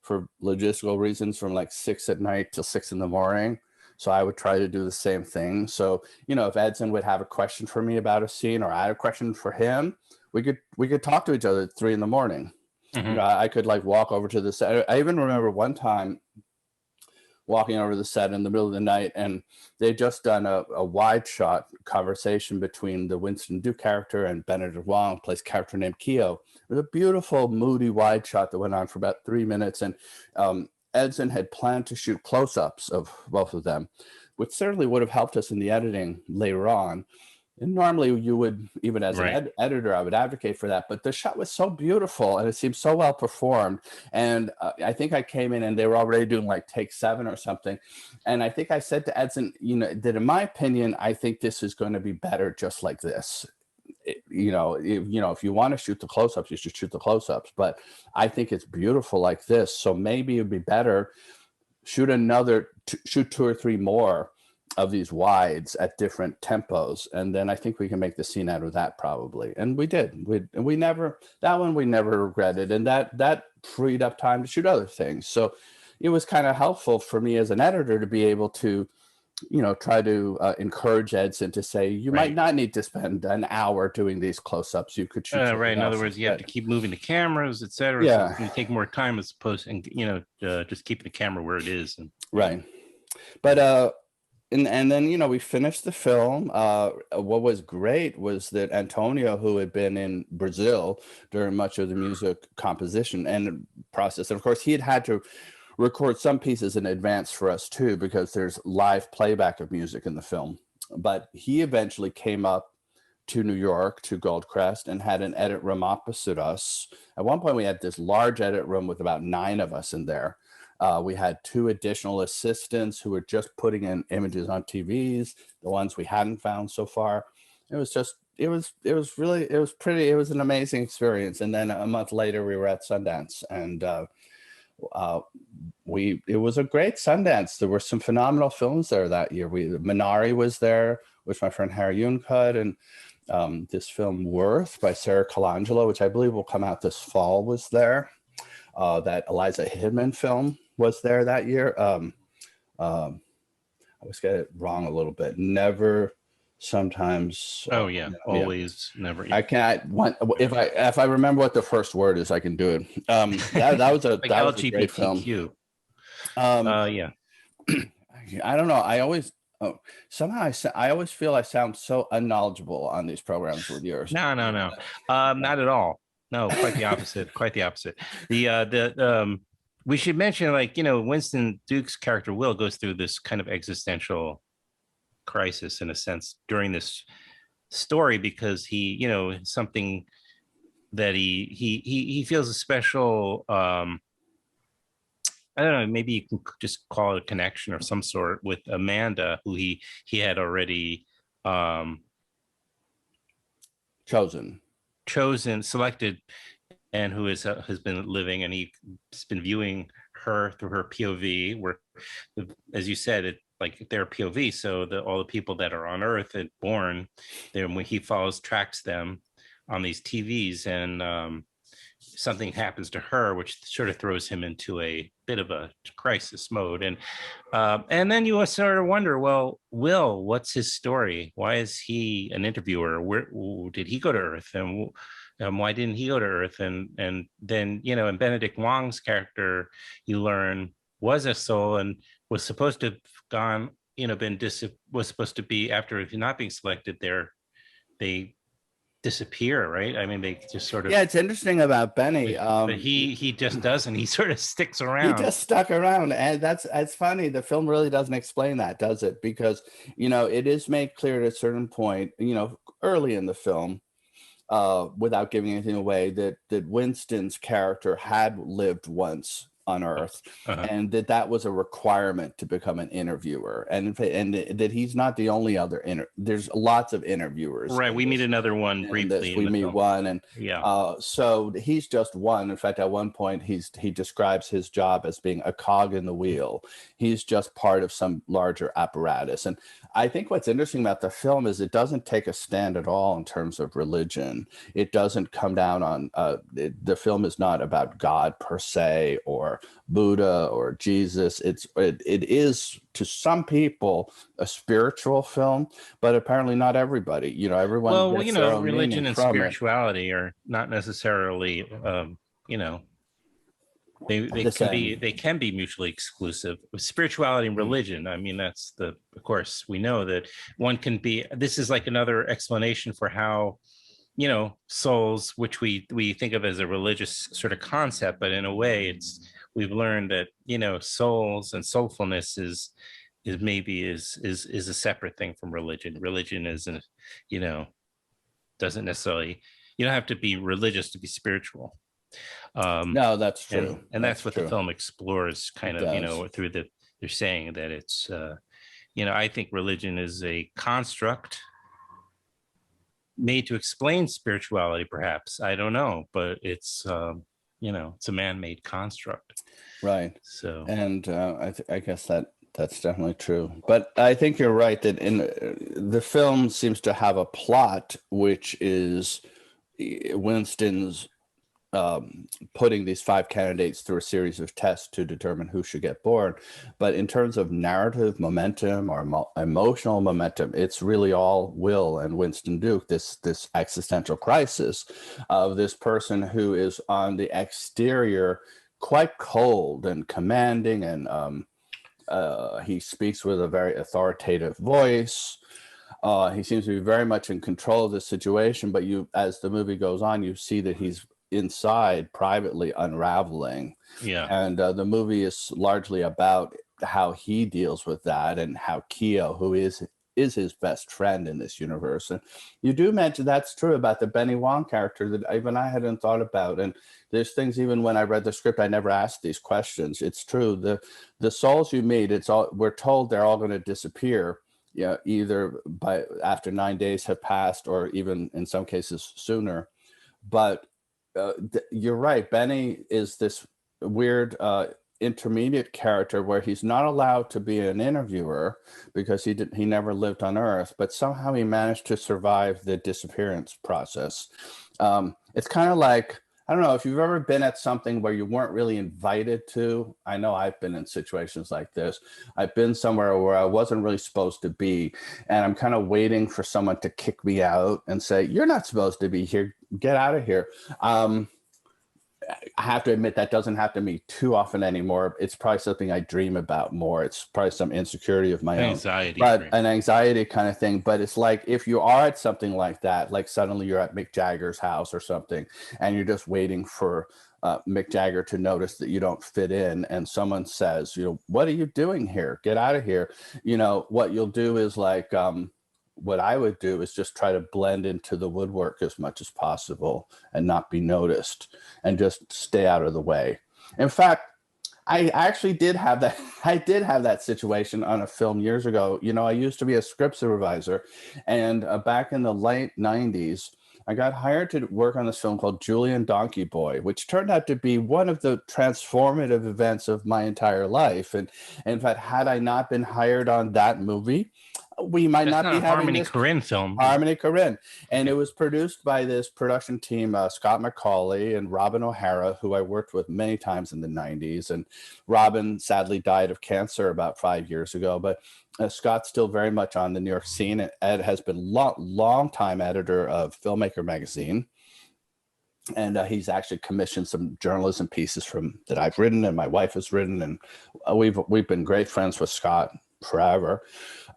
for logistical reasons from 6 at night till 6 in the morning. So I would try to do the same thing. So, if Edson would have a question for me about a scene, or I had a question for him, we could talk to each other at 3 in the morning. Mm-hmm. I could walk over to the set. I even remember one time walking over the set in the middle of the night, and they'd just done a wide shot conversation between the Winston Duke character and Benedict Wong, plays a character named Keo. It was a beautiful, moody wide shot that went on for about 3 minutes. And Edson had planned to shoot close-ups of both of them, which certainly would have helped us in the editing later on. And normally you would, even as an Right. editor, I would advocate for that. But the shot was so beautiful and it seemed so well performed. And I think I came in and they were already doing like take 7 or something. And I think I said to Edson, that in my opinion, I think this is going to be better just like this. If you want to shoot the close-ups, you should shoot the close-ups. But I think it's beautiful like this. So maybe it'd be better shoot 2 or 3 more of these wides at different tempos, and then I think we can make the scene out of that probably. And we did. We never regretted, and that freed up time to shoot other things. So it was kind of helpful for me as an editor to be able to try to encourage Edson to say, you might Right. not need to spend an hour doing these close-ups. You could shoot Right. something In other else words, you have to instead. keep moving the cameras, etc. So it's Yeah, going to take more time as opposed, and just keeping the camera where it is. And right. But and then we finished the film. What was great was that Antonio, who had been in Brazil during much of the music composition and process, and of course he had to record some pieces in advance for us too, because there's live playback of music in the film. But he eventually came up to New York, to Goldcrest, and had an edit room opposite us. At one point, we had this large edit room with about 9 of us in there. We had 2 additional assistants who were just putting in images on TVs, the ones we hadn't found so far. It was just, it was really, it was pretty, it was an amazing experience. And then a month later, we were at Sundance, and uh, it was a great Sundance. There were some phenomenal films there that year. Minari was there, which my friend Harry Yoon cut, and this film Worth by Sarah Colangelo, which I believe will come out this fall, was there. That Eliza Hittman film was there that year. I always get it wrong a little bit. Never, sometimes. oh yeah, Yeah. always, never. I can't. If I remember what the first word is, I can do it. That was a Like that was a great film. LGBTQ. Yeah. I don't know. I always somehow I always feel I sound so unknowledgeable on these programs with yours. No, not at all. No, quite the opposite. Quite the opposite. We should mention, like, Winston Duke's character Will goes through this kind of existential crisis in a sense during this story, because he, something that he feels a special, I don't know, maybe you can just call it a connection of some sort with Amanda, who he had already selected, and who has been living, and he's been viewing her through her POV, where, as you said, it like their POV. So all the people that are on Earth and born, then when he tracks them on these TVs, and something happens to her, which sort of throws him into a bit of a crisis mode. And then you sort of wonder, well, Will, what's his story? Why is he an interviewer? Where did he go to Earth? And why didn't he go to Earth? And then, and Benedict Wong's character, you learn, was a soul and was supposed to have gone, was supposed to be, after not being selected there, they disappear, right? I mean, they just sort of. Yeah, it's interesting about Benny. But he just doesn't. He sort of sticks around. He just stuck around, and that's funny. The film really doesn't explain that, does it? Because it is made clear at a certain point, early in the film, without giving anything away, that Winston's character had lived once on Earth, and that was a requirement to become an interviewer, and that he's not the only other there's lots of interviewers. Right, we meet another one briefly. We meet one, and yeah. So he's just one. In fact, at one point, he describes his job as being a cog in the wheel. He's just part of some larger apparatus. And I think what's interesting about the film is it doesn't take a stand at all in terms of religion. It doesn't come down on the film is not about God per se, or Buddha or Jesus. It is, to some people, a spiritual film, but apparently not everybody. Everyone. Well, religion and spirituality are not necessarily, they can be mutually exclusive. Spirituality and religion, I mean, of course, we know that one can be. This is like another explanation for how, souls, which we think of as a religious sort of concept, but in a way, we've learned that souls and soulfulness is a separate thing from religion. Religion isn't, you know, doesn't necessarily, you don't have to be religious to be spiritual. No, that's and true. and that's what the film explores, kind It of, does. through they're saying that it's, I think religion is a construct made to explain spirituality, perhaps. I don't know, but it's, it's a man-made construct. Right. So, And I guess that's definitely true. But I think you're right that in the film seems to have a plot, which is Winston's putting these 5 candidates through a series of tests to determine who should get born. But in terms of narrative momentum or emotional momentum, it's really all Will and Winston Duke, this existential crisis of this person who is on the exterior quite cold and commanding, and he speaks with a very authoritative voice. He seems to be very much in control of the situation, but as the movie goes on, you see that he's inside privately unraveling. yeah. And the movie is largely about how he deals with that, and how Keo, who is his best friend in this universe. And you do mention that's true about the Benny Wong character that even I hadn't thought about. And there's things, even when I read the script, I never asked these questions. It's true. The souls you meet, we're told they're all going to disappear. Yeah, either by after 9 days have passed, or even in some cases sooner. But you're right. Benny is this weird intermediate character where he's not allowed to be an interviewer because he never lived on Earth, but somehow he managed to survive the disappearance process. It's kind of like, I don't know if you've ever been at something where you weren't really invited to. I know I've been in situations like this. I've been somewhere where I wasn't really supposed to be, and I'm kind of waiting for someone to kick me out and say, "You're not supposed to be here. Get out of here." I have to admit that doesn't happen to me too often anymore. It's probably something I dream about more. It's probably some insecurity of my Anxiety, own, but right. an anxiety kind of thing. But it's like, if you are at something like that, like suddenly you're at Mick Jagger's house or something, and you're just waiting for Mick Jagger to notice that you don't fit in, and someone says, "What are you doing here? Get out of here." What you'll do is like, what I would do is just try to blend into the woodwork as much as possible and not be noticed, and just stay out of the way. In fact, I actually did have that. I did have that situation on a film years ago. I used to be a script supervisor, and back in the late 90s, I got hired to work on this film called Julian Donkey Boy, which turned out to be one of the transformative events of my entire life. And in fact, had I not been hired on that movie, we might That's not not be a having Harmony this Korine film. Harmony Korine. And it was produced by this production team, Scott McCauley and Robin O'Hara, who I worked with many times in the 90s. And Robin sadly died of cancer about 5 years ago, but Scott's still very much on the New York scene. Ed has been long time editor of Filmmaker magazine. And he's actually commissioned some journalism pieces that I've written and my wife has written. And we've been great friends with Scott forever.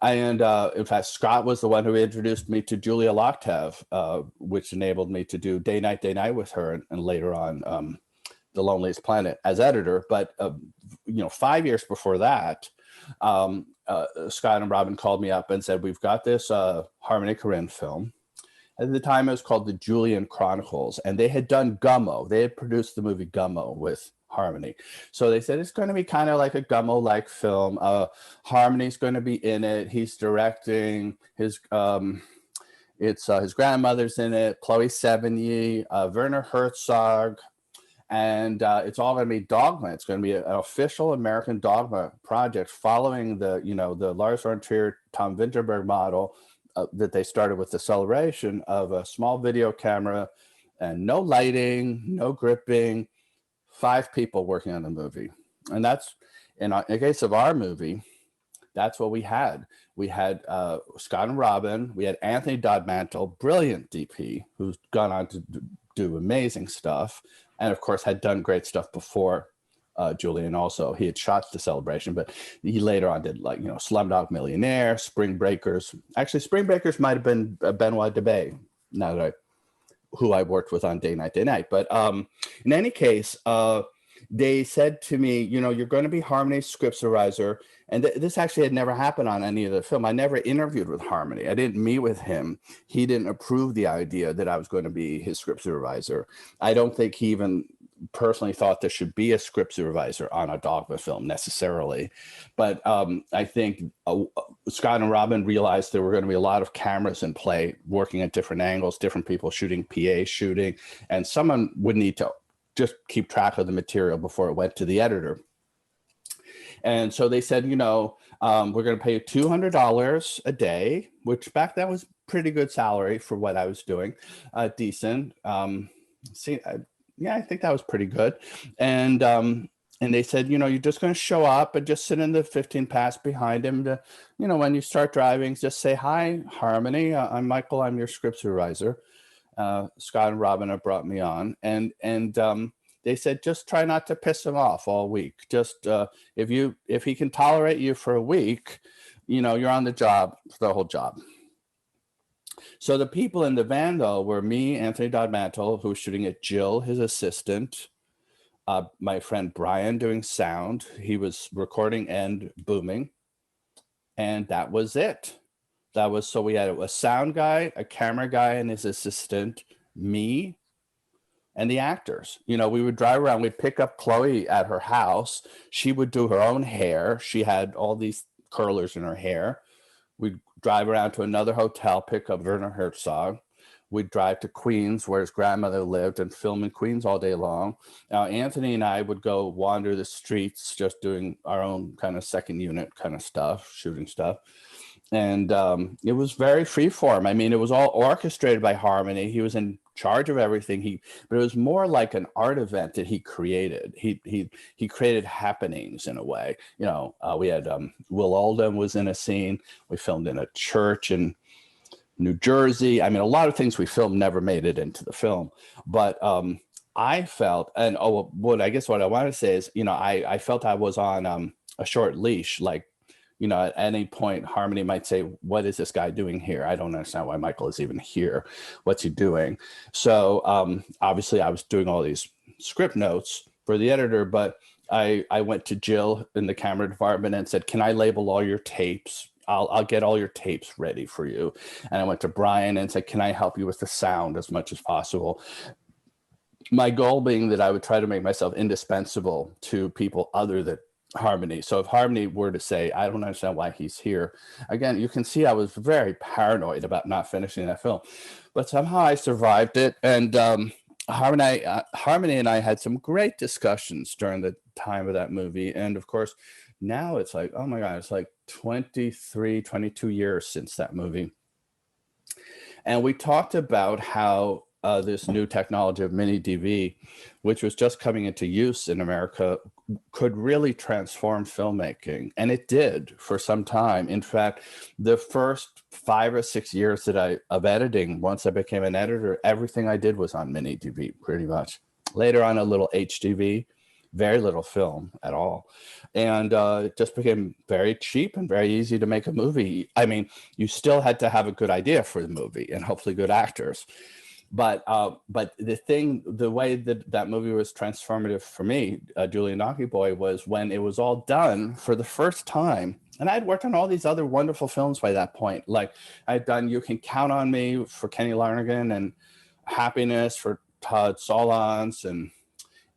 And in fact, Scott was the one who introduced me to Julia Locktev, which enabled me to do Day Night with her, and later on The Loneliest Planet as editor. But 5 years before that, Scott and Robin called me up and said, "We've got this Harmony Korine film." At the time, it was called The Julian Chronicles, and they had done Gummo. They had produced the movie Gummo with Harmony. So they said it's going to be kind of like a Gummo-like film. Harmony's going to be in it. He's directing. His grandmother's in it, Chloe Sevigny, Werner Herzog, and it's all going to be Dogma. It's going to be an official American Dogma project following the Lars von Trier, Tom Vinterberg model that they started with The Celebration, of a small video camera and no lighting, no gripping, 5 people working on the movie. And that's, in the case of our movie, that's what we had. We had Scott and Robin. We had Anthony Dodmantle, brilliant DP, who's gone on to do amazing stuff, and of course had done great stuff before Julian. Also, he had shot The Celebration, but he later on did Slumdog Millionaire, Spring Breakers. Actually, Spring Breakers might have been Benoit Debay, now that who I worked with on Day Night. But in any case, they said to me, you're going to be Harmony's script supervisor, And this actually had never happened on any of the film. I never interviewed with Harmony. I didn't meet with him. He didn't approve the idea that I was going to be his script supervisor. I don't think he even personally thought there should be a script supervisor on a Dogma film necessarily. But I think Scott and Robin realized there were going to be a lot of cameras in play, working at different angles, different people shooting, PA shooting, and someone would need to just keep track of the material before it went to the editor. And so they said, we're going to pay you $200 a day, which back then was pretty good salary for what I was doing, decent. I think that was pretty good. And they said, you're just going to show up and just sit in the 15 pass behind him to, when you start driving, just say, hi, Harmony, I'm Michael, I'm your script supervisor. Scott and Robin have brought me on. And they said, just try not to piss him off all week. Just if he can tolerate you for a week, you're on the job for the whole job. So the people in the van, though, were me, Anthony Dodmantle, who was shooting at Jill, his assistant, my friend Brian doing sound. He was recording and booming. And that was it. So we had a sound guy, a camera guy and his assistant, me, and the actors. We would drive around. We'd pick up Chloe at her house. She would do her own hair. She had all these curlers in her hair. We'd drive around to another hotel, pick up Werner Herzog. We'd drive to Queens, where his grandmother lived, and film in Queens all day long. Now, Anthony and I would go wander the streets, just doing our own kind of second unit kind of stuff, shooting stuff. And it was very freeform. I mean, it was all orchestrated by Harmony. He was in charge of everything. But it was more like an art event that he created. He created happenings in a way. We had Will Oldham was in a scene. We filmed in a church in New Jersey. I mean, a lot of things we filmed never made it into the film. But I felt, and what I want to say is, I felt I was on a short leash, like. At any point, Harmony might say, what is this guy doing here? I don't understand why Michael is even here. What's he doing? So obviously I was doing all these script notes for the editor, but I went to Jill in the camera department and said, can I label all your tapes? I'll get all your tapes ready for you. And I went to Brian and said, can I help you with the sound as much as possible? My goal being that I would try to make myself indispensable to people other than Harmony. So if Harmony were to say, I don't understand why he's here, again, you can see I was very paranoid about not finishing that film, but somehow I survived it. And Harmony and I had some great discussions during the time of that movie. And of course, now it's like, oh my God, it's like 23, 22 years since that movie. And we talked about how this new technology of mini DV, which was just coming into use in America, could really transform filmmaking. And it did for some time. In fact, the first 5 or 6 years of editing, once I became an editor, everything I did was on mini DV pretty much. Later on, a little HDV, very little film at all. And it just became very cheap and very easy to make a movie. I mean, you still had to have a good idea for the movie and hopefully good actors. But the way that movie was transformative for me, Julian Donkey Boy, was when it was all done for the first time. And I'd worked on all these other wonderful films by that point. Like I'd done You Can Count on Me for Kenny Lonergan and Happiness for Todd Solondz and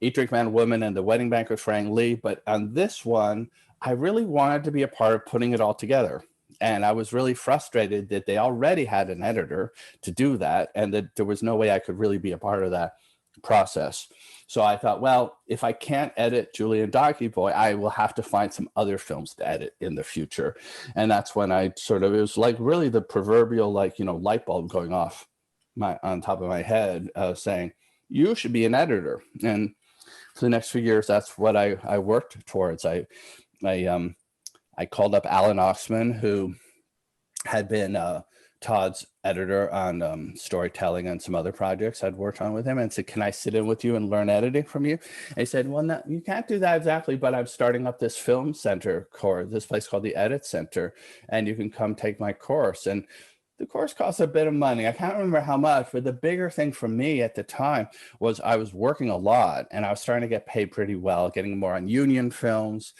Eat, Drink, Man, Woman and The Wedding Banquet for Ang Lee. But on this one, I really wanted to be a part of putting it all together. And I was really frustrated that they already had an editor to do that and that there was no way I could really be a part of that process. So I thought, well, if I can't edit Julian Donkey Boy, I will have to find some other films to edit in the future. And that's when it was like really the proverbial, light bulb going off on top of my head saying, you should be an editor. And for the next few years, that's what I worked towards. I called up Alan Oxman, who had been Todd's editor on storytelling and some other projects I'd worked on with him, and said, can I sit in with you and learn editing from you? And he said, well, no, you can't do that exactly, but I'm starting up this film center course, this place called the Edit Center, and you can come take my course. And the course costs a bit of money. I can't remember how much, but the bigger thing for me at the time was I was working a lot and I was starting to get paid pretty well, getting more on union films.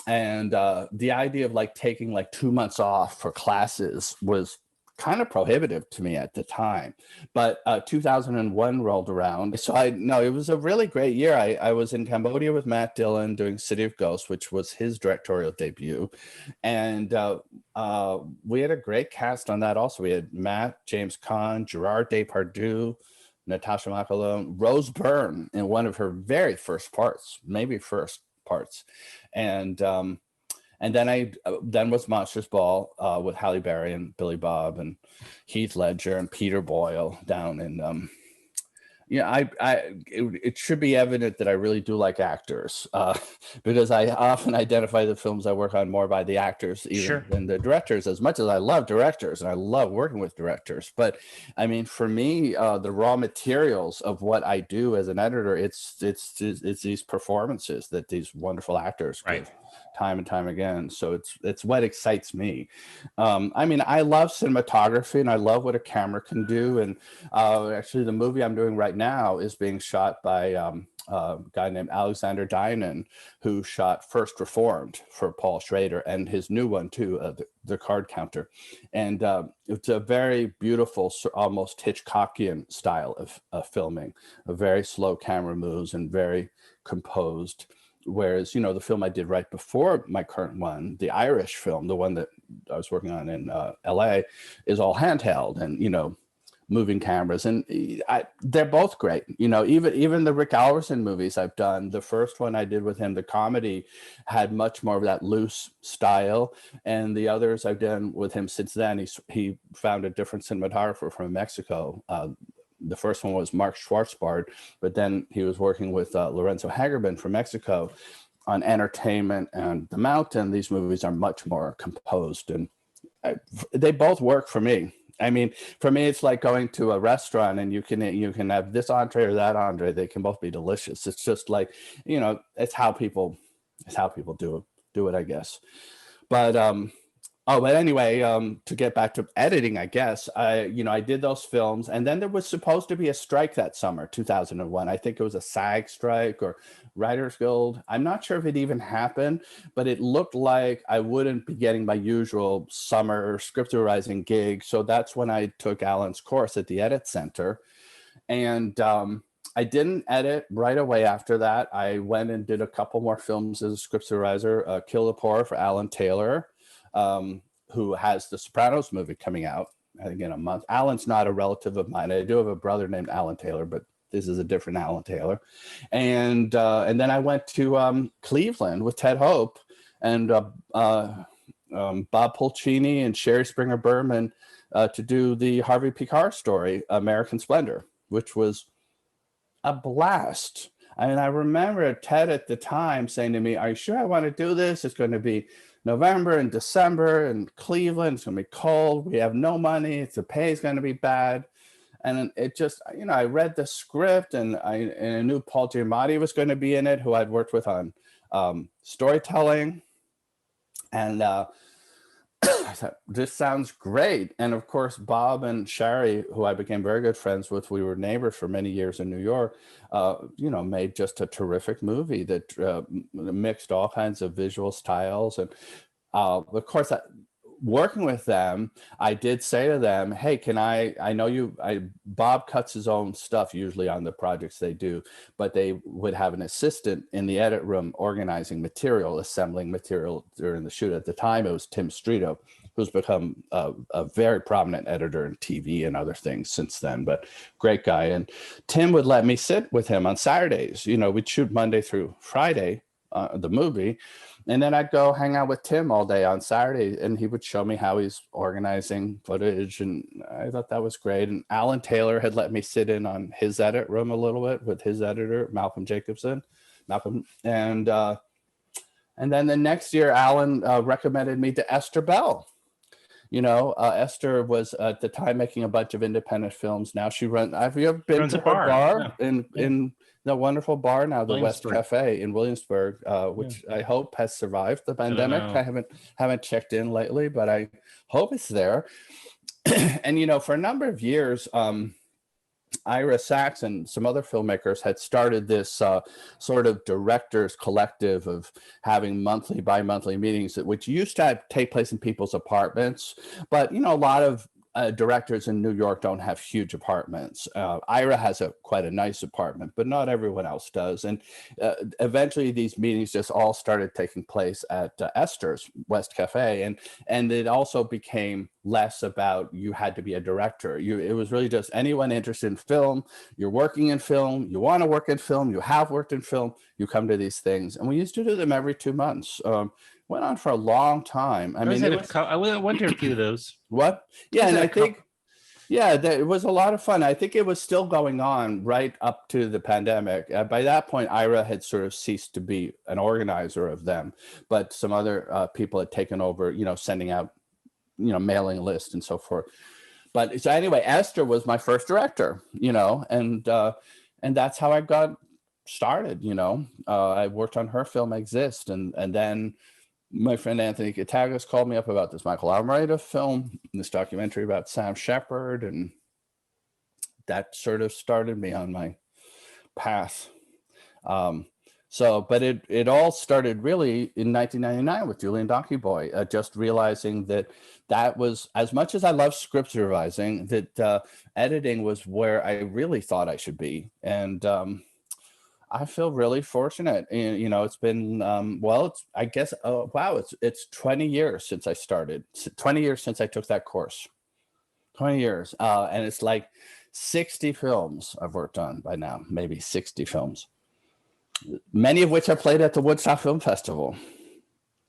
and the idea of like taking like 2 months off for classes was kind of prohibitive to me at the time. But 2001 rolled around, so I no, it was a really great year. I was in Cambodia with Matt Dillon doing City of Ghosts, which was his directorial debut, and we had a great cast on that. Also, we had Matt, James Caan, Gerard Depardieu, Natasha McElhone, Rose Byrne in one of her very first parts, maybe first parts, and then then was Monsters Ball with Halle Berry and Billy Bob and Heath Ledger and Peter Boyle down in it should be evident that I really do like actors because I often identify the films I work on more by the actors even than the directors, as much as I love directors and I love working with directors. But I mean, for me, the raw materials of what I do as an editor, it's these performances that these wonderful actors give time and time again. So it's what excites me. I mean, I love cinematography and I love what a camera can do. And actually, the movie I'm doing right now is being shot by a guy named Alexander Dynan, who shot First Reformed for Paul Schrader, and his new one too, the Card Counter. And it's a very beautiful, almost Hitchcockian style of filming, a very slow camera moves and very composed. Whereas, the film I did right before my current one, the Irish film, the one that I was working on in LA, is all handheld and, moving cameras. And they're both great. Even the Rick Alverson movies I've done, the first one I did with him, the comedy, had much more of that loose style. And the others I've done with him since then, he found a different cinematographer from Mexico. The first one was Mark Schwarzbard, but then he was working with Lorenzo Hagerman from Mexico on Entertainment and The Mountain. These movies are much more composed, and they both work for me. I mean, for me, it's like going to a restaurant and you can have this entree or that entree. They can both be delicious. It's just like, it's how people do it, I guess. But but anyway, to get back to editing, I guess I did those films, and then there was supposed to be a strike that summer, 2001. I think it was a SAG strike or Writers Guild. I'm not sure if it even happened, but it looked like I wouldn't be getting my usual summer scriptwriting gig. So that's when I took Alan's course at the Edit Center, and I didn't edit right away after that. I went and did a couple more films as a scriptwriter, Kill the Poor for Alan Taylor. Who has the Sopranos movie coming out, I think, in a month. Alan's not a relative of mine. I do have a brother named Alan Taylor, but this is a different Alan Taylor. And then I went to Cleveland with Ted Hope and Bob Pulcini and Sherry Springer Berman to do the Harvey Picard story, American Splendor, which was a blast. I mean, I remember Ted at the time saying to me, "Are you sure I want to do this? It's going to be November and December in Cleveland. It's going to be cold. We have no money. The pay is going to be bad." And it just, I read the script and I knew Paul Giamatti was going to be in it, who I'd worked with on storytelling. And I thought, this sounds great. And of course, Bob and Sherry, who I became very good friends with, we were neighbors for many years in New York, made just a terrific movie that mixed all kinds of visual styles. And of course, working with them, I did say to them, "Hey, I know Bob cuts his own stuff usually on the projects they do, but they would have an assistant in the edit room organizing material, assembling material during the shoot." At the time, it was Tim Strito, who's become a very prominent editor in TV and other things since then, but great guy. And Tim would let me sit with him on Saturdays. We'd shoot Monday through Friday, the movie. And then I'd go hang out with Tim all day on Saturday, and he would show me how he's organizing footage. And I thought that was great. And Alan Taylor had let me sit in on his edit room a little bit with his editor, Malcolm. And then the next year, Alan recommended me to Esther Bell. Esther was at the time making a bunch of independent films. Now she runs. Have you ever been to her bar in the wonderful bar now, the West Cafe in Williamsburg, which I hope has survived the pandemic. I haven't checked in lately, but I hope it's there. And for a number of years, Ira Sachs and some other filmmakers had started this sort of directors collective of having monthly, bi-monthly meetings, which used to take place in people's apartments. But, you know, a lot of directors in New York don't have huge apartments. Ira has quite a nice apartment, but not everyone else does. And eventually these meetings just all started taking place at Esther's West Cafe. And it also became less about you had to be a director. It was really just anyone interested in film. You're working in film, you want to work in film, you have worked in film, you come to these things. And we used to do them every 2 months. Went on for a long time. I mean, I went to a few of those. What? Yeah, and I think, yeah, it was a lot of fun. I think it was still going on right up to the pandemic. By that point, Ira had sort of ceased to be an organizer of them, but some other people had taken over, you know, sending out, you know, mailing lists and so forth. But so anyway, Esther was my first director, you know, and that's how I got started. You know, I worked on her film Exist, and then my friend Anthony Katagas called me up about this Michael Almereyda film, this documentary about Sam Shepard, and that sort of started me on my path. But it all started really in 1999 with Julian Donkey Boy, just realizing that was, as much as I love script supervising, that editing was where I really thought I should be. And I feel really fortunate. You know, it's been, I guess, it's 20 years since I started, 20 years since I took that course, 20 years. And it's like 60 films I've worked on by now, maybe 60 films, many of which I played at the Woodstock Film Festival,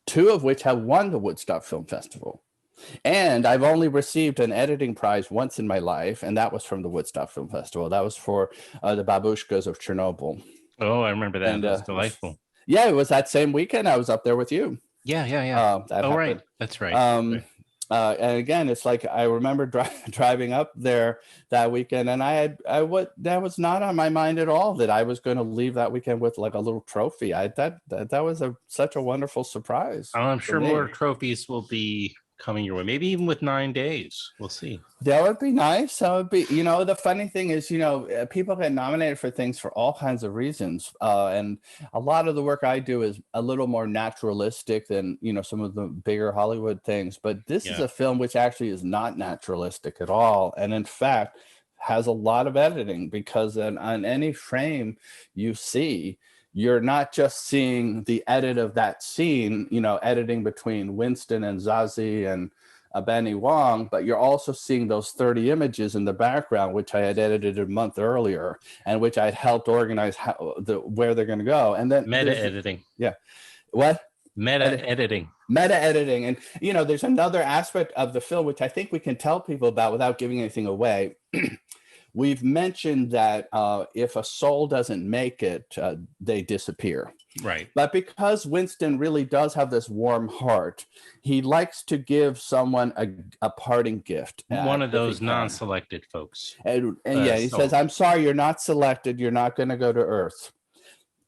2 of which have won the Woodstock Film Festival. And I've only received an editing prize once in my life, and that was from the Woodstock Film Festival. That was for the Babushkas of Chernobyl. Oh, I remember that. That was delightful. Yeah, it was that same weekend I was up there with you. Yeah. Right. That's right. And again, it's like I remember driving up there that weekend, and that was not on my mind at all that I was going to leave that weekend with like a little trophy. That was such a wonderful surprise. I'm sure more trophies will be coming your way, maybe even with 9 days. We'll see. That would be nice. That would be, you know, the funny thing is, you know, people get nominated for things for all kinds of reasons. And a lot of the work I do is a little more naturalistic than, you know, some of the bigger Hollywood things. But this is a film which actually is not naturalistic at all. And in fact, has a lot of editing, because on any frame you see, you're not just seeing the edit of that scene, you know, editing between Winston and Zazie and Benny Wong, but you're also seeing those 30 images in the background, which I had edited a month earlier, and which I'd helped organize where they're going to go. And then meta editing. Yeah. What? Meta editing. And, you know, there's another aspect of the film, which I think we can tell people about without giving anything away. We've mentioned that if a soul doesn't make it, they disappear. Right. But because Winston really does have this warm heart, he likes to give someone a parting gift. One of those non-selected folks. And he says, "I'm sorry, you're not selected. You're not going to go to Earth."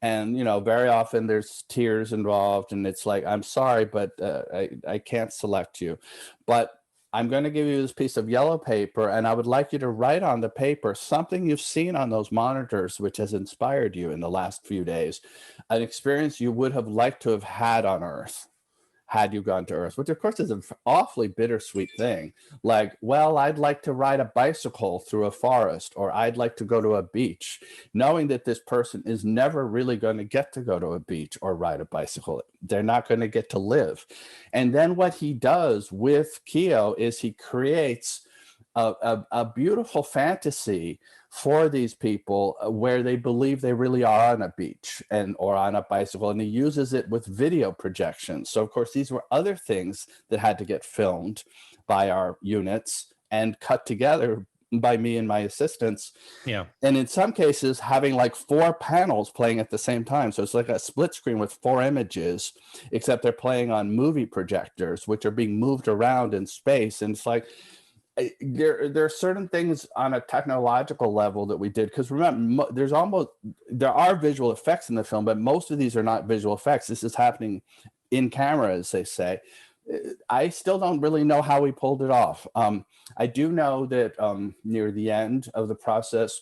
And, you know, very often there's tears involved, and it's like, "I'm sorry, but I can't select you. But I'm going to give you this piece of yellow paper, and I would like you to write on the paper something you've seen on those monitors which has inspired you in the last few days, an experience you would have liked to have had on Earth had you gone to Earth," which of course is an awfully bittersweet thing. Like, well, I'd like to ride a bicycle through a forest, or I'd like to go to a beach, knowing that this person is never really going to get to go to a beach or ride a bicycle. They're not going to get to live. And then what he does with Keo is he creates a beautiful fantasy for these people where they believe they really are on a beach or on a bicycle, and he uses it with video projections. So of course these were other things that had to get filmed by our units and cut together by me and my assistants. Yeah. And in some cases having like 4 panels playing at the same time. So it's like a split screen with 4 images, except they're playing on movie projectors, which are being moved around in space. And it's like, there are certain things on a technological level that we did, because remember, there are visual effects in the film, but most of these are not visual effects. This is happening in camera, as they say. I still don't really know how we pulled it off. I do know that near the end of the process,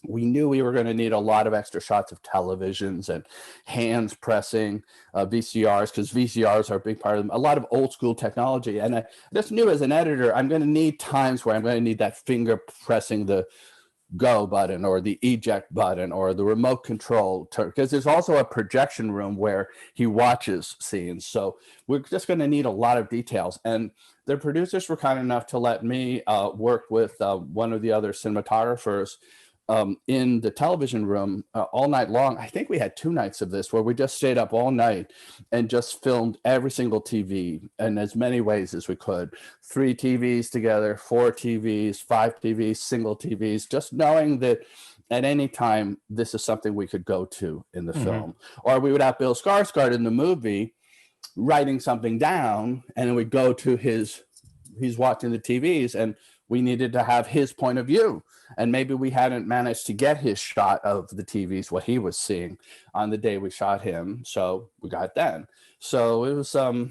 we knew we were going to need a lot of extra shots of televisions and hands pressing VCRs, because VCRs are a big part of them, a lot of old school technology. And I just knew as an editor, I'm going to need times where I'm going to need that finger pressing the go button or the eject button or the remote control, because there's also a projection room where he watches scenes. So we're just going to need a lot of details. And the producers were kind enough to let me work with one of the other cinematographers in the television room all night long. I think we had 2 nights of this where we just stayed up all night and just filmed every single TV in as many ways as we could. 3 TVs together, 4 TVs, 5 TVs, single TVs, just knowing that at any time this is something we could go to in the film. Or we would have Bill Skarsgård in the movie writing something down, and then we'd go to he's watching the TVs, and we needed to have his point of view. And maybe we hadn't managed to get his shot of the TVs, what he was seeing on the day we shot him. So we got then. So it was a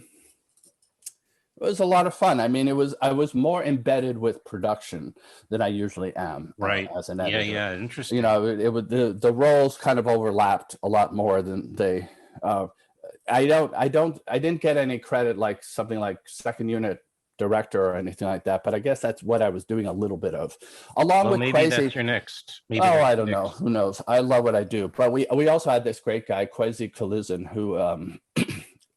lot of fun. I mean, I was more embedded with production than I usually am, right? As an editor. Yeah, interesting. You know, it was the roles kind of overlapped a lot more than they. I didn't get any credit like something like second unit director or anything like that, but I guess that's what I was doing a little bit of, along with maybe Kwesi. That's your next. Maybe I don't know. Who knows? I love what I do. But we also had this great guy, Kwesi Kalizin, who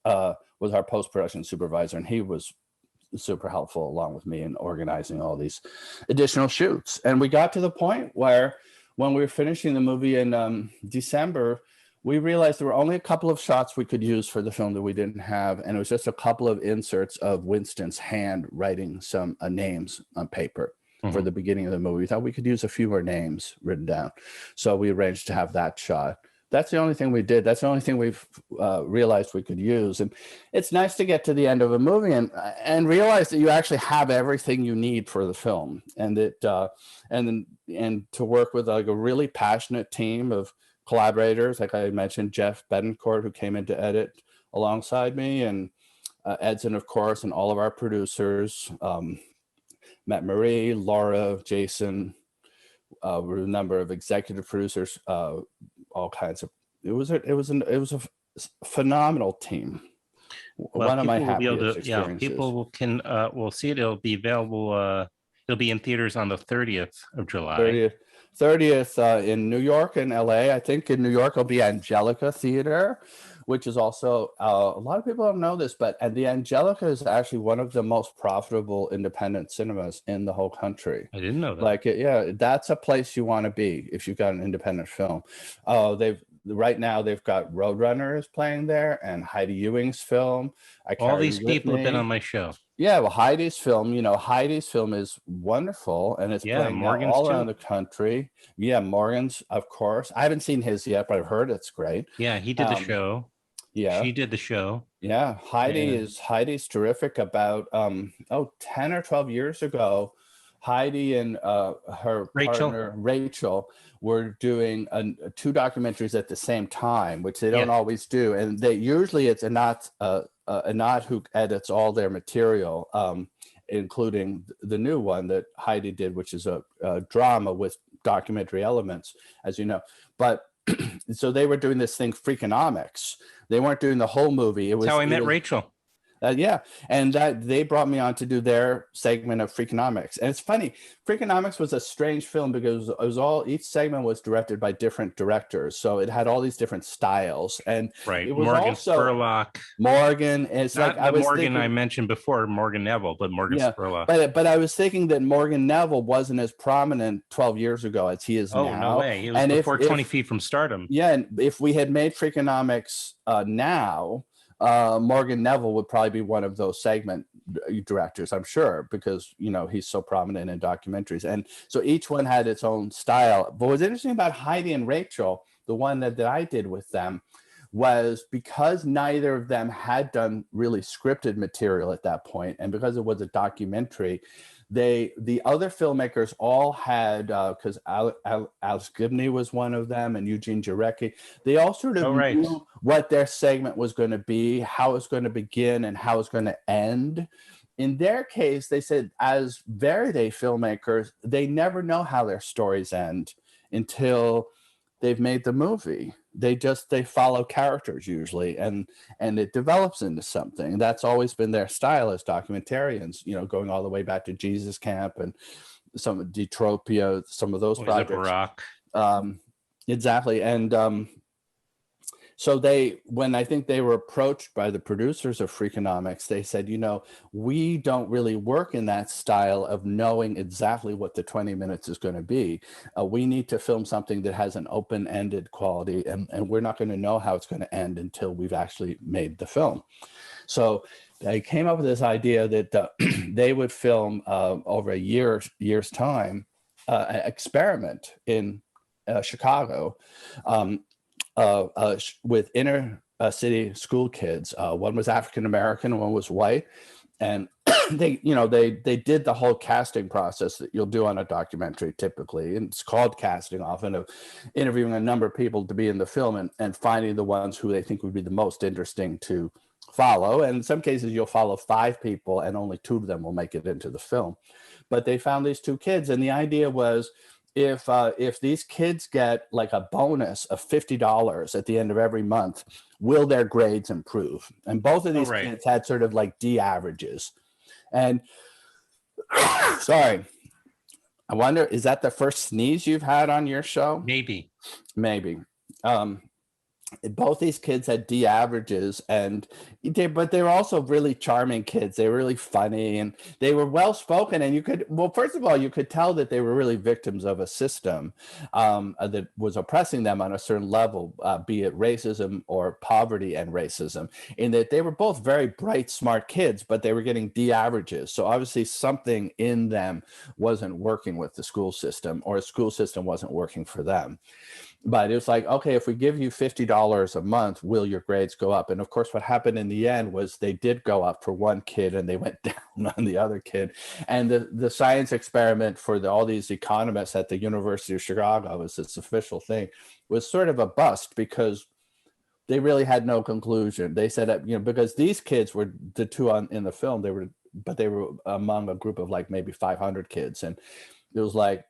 was our post-production supervisor, and he was super helpful along with me in organizing all these additional shoots. And we got to the point where when we were finishing the movie in December, we realized there were only a couple of shots we could use for the film that we didn't have. And it was just a couple of inserts of Winston's hand writing some names on paper for the beginning of the movie. We thought we could use a few more names written down. So we arranged to have that shot. That's the only thing we did. That's the only thing we've realized we could use. And it's nice to get to the end of a movie and realize that you actually have everything you need for the film. And that and to work with like a really passionate team of collaborators, like I mentioned, Jeff Betancourt, who came in to edit alongside me, and Edson, of course, and all of our producers, Matt Marie, Laura, Jason, a number of executive producers, all kinds of. It was a phenomenal team. Well, one of my happiest experiences. People will see it. It'll be available. It'll be in theaters on the 30th of July. 30th in New York and LA. I think in New York it'll be Angelica Theater, which is also a lot of people don't know this, but the Angelica is actually one of the most profitable independent cinemas in the whole country. I didn't know that. That's a place you want to be if you've got an independent film. Right now they've got Roadrunner is playing there, and Heidi Ewing's film. All these people have been on my show. Yeah, well, Heidi's film is wonderful, and it's playing all around the country. Yeah, Morgan's, of course. I haven't seen his yet, but I've heard it's great. Yeah, he did the show. Yeah, she did the show. Yeah, Heidi's terrific. About 10 or 12 years ago, Heidi and her partner Rachel were doing 2 documentaries at the same time, which they don't always do, and usually it's Anat who edits all their material, including the new one that Heidi did, which is a drama with documentary elements, as you know. But so they were doing this thing, Freakonomics. They weren't doing the whole movie. That's how I met Rachel. And that they brought me on to do their segment of Freakonomics. And it's funny, Freakonomics was a strange film because it was each segment was directed by different directors, so it had all these different styles. And it was Morgan also Spurlock. Morgan. It's not like I mentioned before, Morgan Neville, but Morgan Spurlock. But I was thinking that Morgan Neville wasn't as prominent 12 years ago as he is now. Oh, no way! It was before 20 Feet from Stardom. Yeah, and if we had made Freakonomics now. Morgan Neville would probably be one of those segment directors, I'm sure, because he's so prominent in documentaries, and so each one had its own style. But what's interesting about Heidi and Rachel, the one that I did with them, was because neither of them had done really scripted material at that point, and because it was a documentary, the other filmmakers all had, because Alex Gibney was one of them, and Eugene Jarecki, they all sort of knew what their segment was going to be, how it's going to begin, and how it's going to end. In their case, they said, as Verite filmmakers, they never know how their stories end until they've made the movie. They follow characters usually, and it develops into something. That's always been their style as documentarians, you know, going all the way back to Jesus Camp and some Detropia, some of those Always a projects. Barack. Exactly. And so when I think they were approached by the producers of Freakonomics, they said, you know, we don't really work in that style of knowing exactly what the 20 minutes is going to be. We need to film something that has an open-ended quality, and we're not going to know how it's going to end until we've actually made the film. So they came up with this idea that they would film over a year's time, an experiment in Chicago, with inner city school kids. One was African American, one was white, and they did the whole casting process that you'll do on a documentary typically, and it's called casting, often of interviewing a number of people to be in the film and finding the ones who they think would be the most interesting to follow. And in some cases, you'll follow 5 people, and only 2 of them will make it into the film. But they found these 2 kids, and the idea was, if these kids get like a bonus of $50 at the end of every month, will their grades improve? And both of these kids had sort of like D averages. And sorry, I wonder, is that the first sneeze you've had on your show? Maybe. Both these kids had D averages, but they were also really charming kids. They were really funny, and they were well spoken. And first of all, you could tell that they were really victims of a system that was oppressing them on a certain level, be it racism or poverty and racism, in that they were both very bright, smart kids, but they were getting D averages. So obviously something in them wasn't working with the school system, or a school system wasn't working for them. But it was like, okay, if we give you $50 a month, will your grades go up? And of course, what happened in the end was they did go up for one kid, and they went down on the other kid. And the science experiment for all these economists at the University of Chicago, was this official thing, was sort of a bust, because they really had no conclusion. They said that, because these kids were the 2 in the film, they were among a group of like maybe 500 kids. And it was like,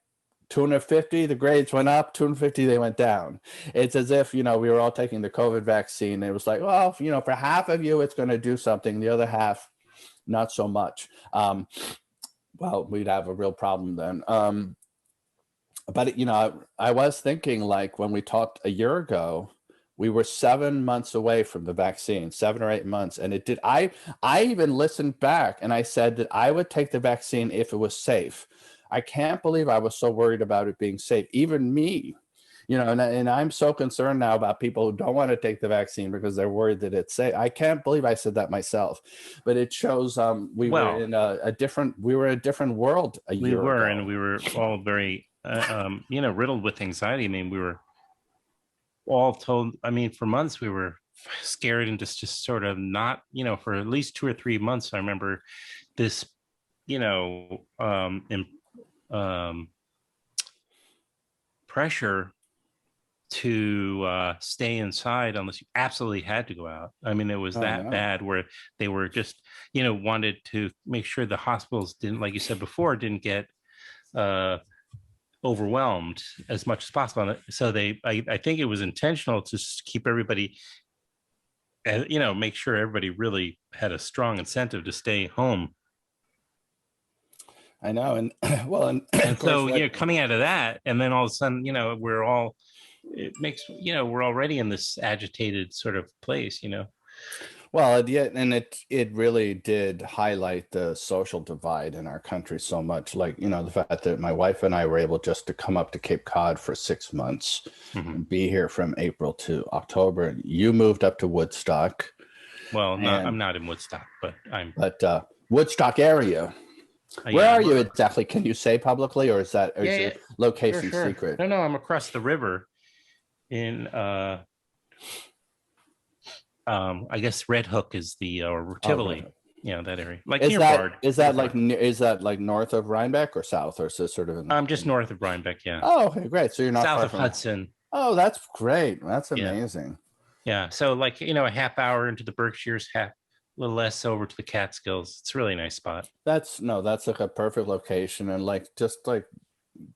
250, the grades went up, 250, they went down. It's as if, we were all taking the COVID vaccine. It was like, well, for half of you, it's going to do something. The other half, not so much. Well, we'd have a real problem then. But, I was thinking, like, when we talked a year ago, we were 7 months away from the vaccine, 7 or 8 months. And I even listened back, and I said that I would take the vaccine if it was safe. I can't believe I was so worried about it being safe. Even me, and I'm so concerned now about people who don't want to take the vaccine because they're worried that it's safe. I can't believe I said that myself, but it shows we were in a different world a year ago. And we were all very, riddled with anxiety. I mean, we were all told, for months we were scared and just sort of not, for at least 2 or 3 months. I remember this, pressure to stay inside unless you absolutely had to go out. I mean, it was bad, where they were just, wanted to make sure the hospitals didn't, like you said before, didn't get overwhelmed as much as possible. So I think it was intentional to keep everybody, make sure everybody really had a strong incentive to stay home. I know. And well, and so, coming out of that, and then all of a sudden, we're already in this agitated sort of place, Well, and it really did highlight the social divide in our country so much. Like, the fact that my wife and I were able just to come up to Cape Cod for 6 months, and be here from April to October. You moved up to Woodstock. Well, I'm not in Woodstock, but Woodstock area. Where are you exactly? Can you say publicly, or is your location secret? No, I'm across the river in I guess Red Hook is the or Tivoli, that area. Like is that like north of Rhinebeck or south, or is it sort of I'm just north of Rhinebeck, yeah. Oh, okay, great. So you're not south far of from Hudson. Oh, that's great. That's amazing. Yeah. So like, a half hour into the Berkshires, a little less over to the Catskills. It's a really nice spot. That's like a perfect location, and like just like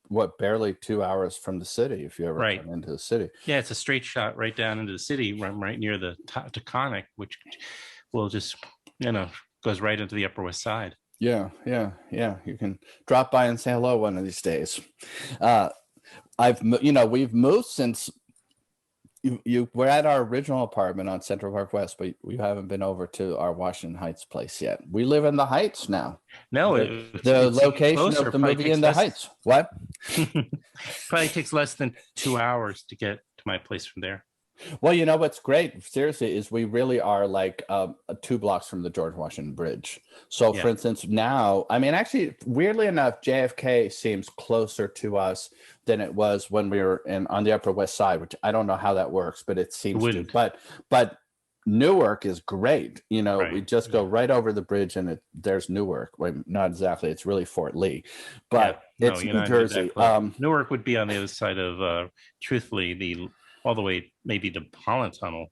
what, barely 2 hours from the city if you ever Right. come into the city. Yeah, it's a straight shot right down into the city, right near the Taconic, which will just, goes right into the Upper West Side. Yeah. You can drop by and say hello one of these days. We've moved since you were at our original apartment on Central Park West, but we haven't been over to our Washington Heights place yet. We live in the Heights now. No, The it's location closer. of the movie in the Heights. What? Probably takes less than 2 hours to get to my place from there. Well, what's great, seriously, is we really are like 2 blocks from the George Washington Bridge. So, for instance, now, I mean, actually, weirdly enough, JFK seems closer to us than it was when we were on the Upper West Side, which I don't know how that works, but it seems to. But Newark is great. We just go right over the bridge and there's Newark. Well, not exactly. It's really Fort Lee, but it's New Jersey. Newark would be on the other side of, truthfully, all the way maybe to Holland Tunnel.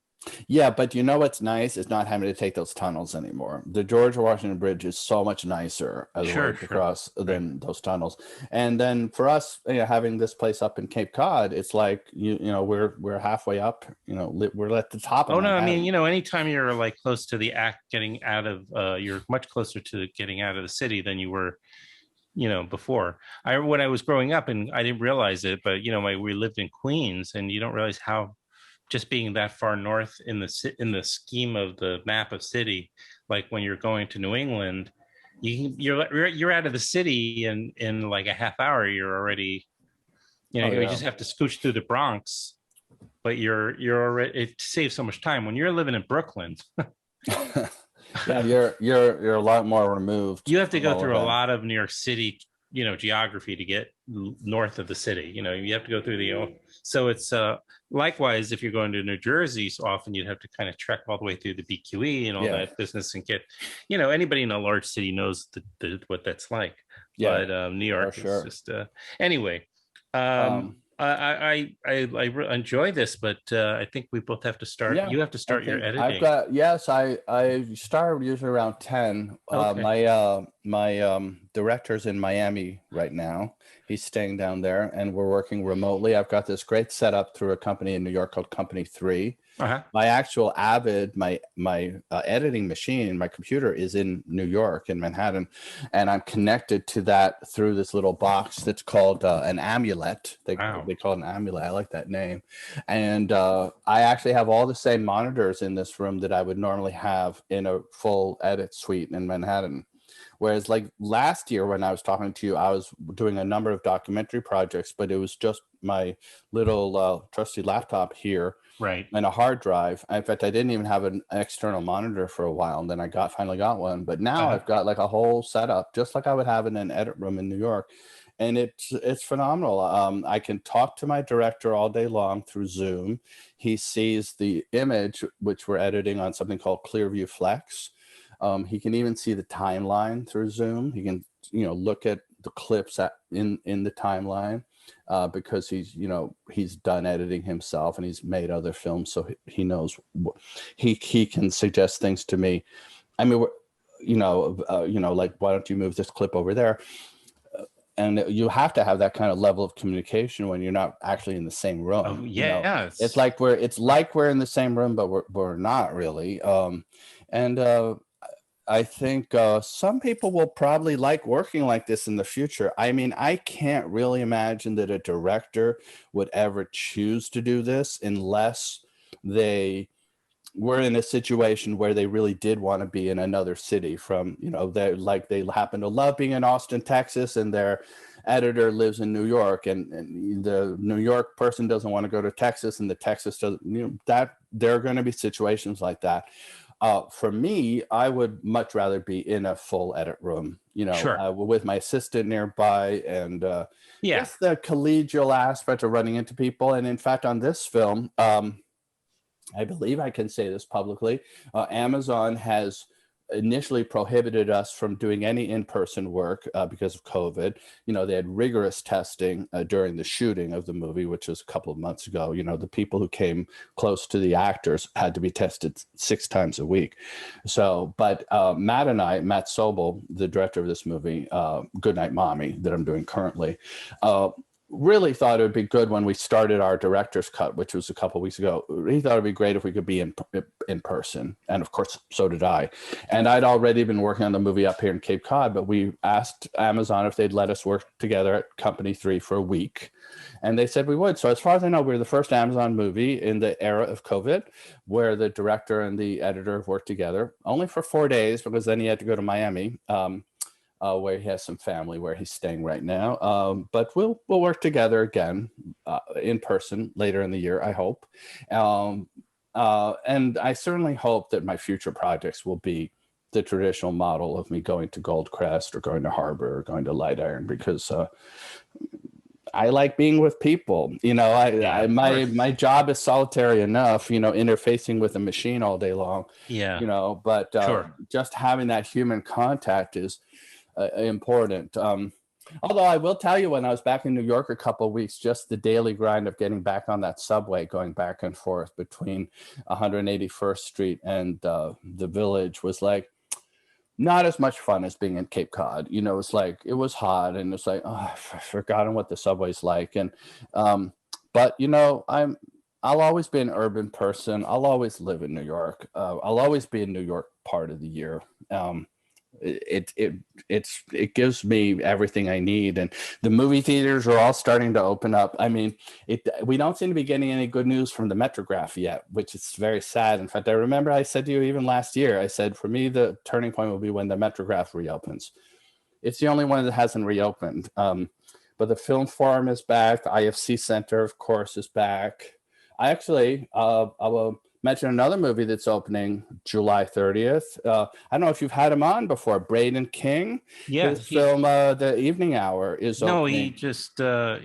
Yeah, but what's nice is not having to take those tunnels anymore. The George Washington Bridge is so much nicer as a way to cross than those tunnels. And then for us, having this place up in Cape Cod, it's like we're halfway up. We're at the top. Oh no, I mean, anytime you're like close to the getting out of, you're much closer to getting out of the city than you were. Before when I was growing up, and I didn't realize it, but we lived in Queens, and you don't realize how just being that far north in the scheme of the map of city, like when you're going to New England, you're out of the city in like a half hour. You're already, you just have to scooch through the Bronx, but you're already. It saves so much time when you're living in Brooklyn. Yeah, you're a lot more removed. You have to go through a lot of New York City, geography to get north of the city. You have to go through so it's likewise if you're going to New Jersey, so often you'd have to kind of trek all the way through the BQE and all that business and get, anybody in a large city knows what that's like. Yeah, but New York is just anyway. I enjoy this, but I think we both have to start. You have to start your editing. I start usually around 10. Okay. My director's in Miami right now. He's staying down there, and we're working remotely. I've got this great setup through a company in New York called Company 3. My actual Avid, my editing machine, my computer is in New York, in Manhattan, and I'm connected to that through this little box that's called an amulet. They call it an amulet. I like that name. And I actually have all the same monitors in this room that I would normally have in a full edit suite in Manhattan. Whereas like last year when I was talking to you, I was doing a number of documentary projects, but it was just my little trusty laptop here, right, and a hard drive. In fact, I didn't even have an external monitor for a while, and then I finally got one. But now I've got like a whole setup, just like I would have in an edit room in New York, and it's phenomenal. I can talk to my director all day long through Zoom. He sees the image, which we're editing on something called Clearview Flex. He can even see the timeline through Zoom. He can, look at the clips in the timeline because he's done editing himself and he's made other films, so he knows. He can suggest things to me. I mean, like, why don't you move this clip over there? And you have to have that kind of level of communication when you're not actually in the same room. It's like we're in the same room, but we're not really. I think some people will probably like working like this in the future. I mean, I can't really imagine that a director would ever choose to do this unless they were in a situation where they really did want to be in another city from, they happen to love being in Austin, Texas, and their editor lives in New York, and the New York person doesn't want to go to Texas, and the Texas doesn't, that there are going to be situations like that. For me, I would much rather be in a full edit room, with my assistant nearby, and just the collegial aspect of running into people. And in fact, on this film, I believe I can say this publicly, Amazon has initially prohibited us from doing any in-person work because of COVID. You know, they had rigorous testing during the shooting of the movie, which was a couple of months ago. You know, the people who came close to the actors had to be tested 6 times a week. So, but Matt Sobel, the director of this movie, Goodnight Mommy, that I'm doing currently, really thought it would be good when we started our director's cut, which was a couple of weeks ago. He thought it'd be great if we could be in person. And of course, so did I. And I'd already been working on the movie up here in Cape Cod, but we asked Amazon if they'd let us work together at Company 3 for a week. And they said we would. So as far as I know, we're the first Amazon movie in the era of COVID where the director and the editor have worked together, only for 4 days, because then he had to go to Miami. Where he has some family where he's staying right now. But we'll work together again in person later in the year, I hope. And I certainly hope that my future projects will be the traditional model of me going to Goldcrest or going to Harbor or going to Light Iron, because I like being with people. You know, my job is solitary enough, you know, interfacing with a machine all day long. Yeah. You know, but just having that human contact is important. Although I will tell you, when I was back in New York a couple of weeks, just the daily grind of getting back on that subway, going back and forth between 181st Street and the Village was like not as much fun as being in Cape Cod. You know, it's like it was hot and it's like, oh, I've forgotten what the subway's like. And but you know, I'll always be an urban person. I'll always live in New York. I'll always be in New York part of the year. It gives me everything I need, and the movie theaters are all starting to open up. I mean, we don't seem to be getting any good news from the Metrograph yet, which is very sad. In fact, I remember I said to you even last year, I said for me the turning point will be when the Metrograph reopens. It's the only one that hasn't reopened. But the Film Forum is back. The IFC Center, of course, is back. I actually I will mention another movie that's opening July 30th. I don't know if you've had him on before. Braden King. Yeah. His film, The Evening Hour, is opening. No, he just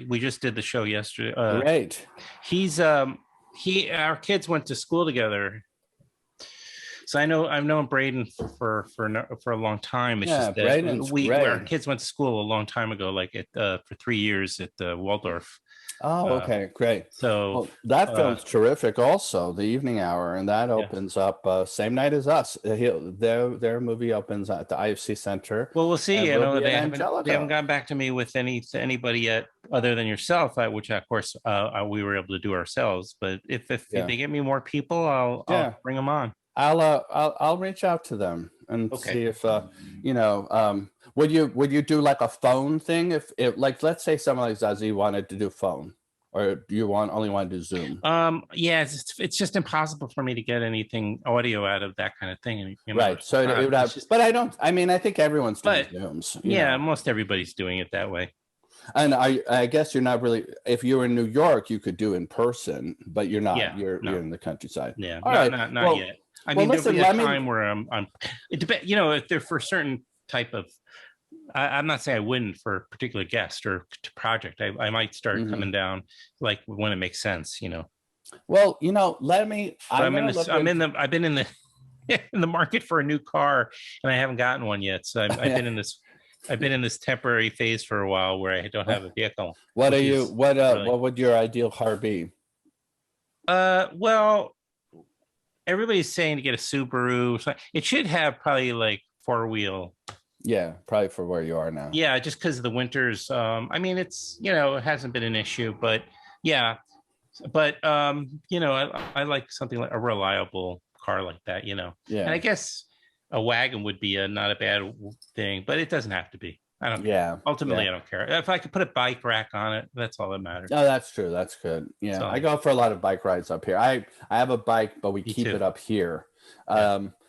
we just did the show yesterday. Great. He's our kids went to school together. So I've known Braden for a long time. It's just that Braden's great. Our kids went to school a long time ago, like for 3 years at Waldorf. Oh, okay, great. So that film's terrific. Also, The Evening Hour, and that opens up same night as us. Their movie opens at the IFC Center. Well, we'll see. You know, they haven't gotten back to me with anybody yet, other than yourself, which of course we were able to do ourselves. But if they get me more people, I'll bring them on. I'll reach out to them and see if you know. Would you do like a phone thing if like, let's say someone like Zazie wanted to do phone, or do you only want to do Zoom? Yeah, it's just impossible for me to get anything audio out of that kind of thing. You know, right. So it would have, but I mean, I think everyone's doing Zooms. Yeah, most everybody's doing it that way. And I guess you're not really. If you were in New York, you could do in person, but you're not. You're in the countryside. Yeah, not yet. I mean, there'll be a time where I'm. It depends. You know, if they're for certain type of. I'm not saying I wouldn't for a particular guest or project. I might start coming down like when it makes sense. You know. Well, you know, I've been in the in the market for a new car, and I haven't gotten one yet. So I've been in this. I've been in this temporary phase for a while where I don't have a vehicle. What would your ideal car be? Well, everybody's saying to get a Subaru. So it should have probably like 4-wheel. Yeah, probably for where you are now. Yeah, just because of the winters. I mean, it's, you know, it hasn't been an issue, but yeah. But, you know, I like something like a reliable car like that, you know. Yeah. And I guess a wagon would be not a bad thing, but it doesn't have to be. I don't care. Ultimately, I don't care. If I could put a bike rack on it, that's all that matters. Oh, that's true. That's good. Yeah. So, I go for a lot of bike rides up here. I have a bike, but we keep it up here.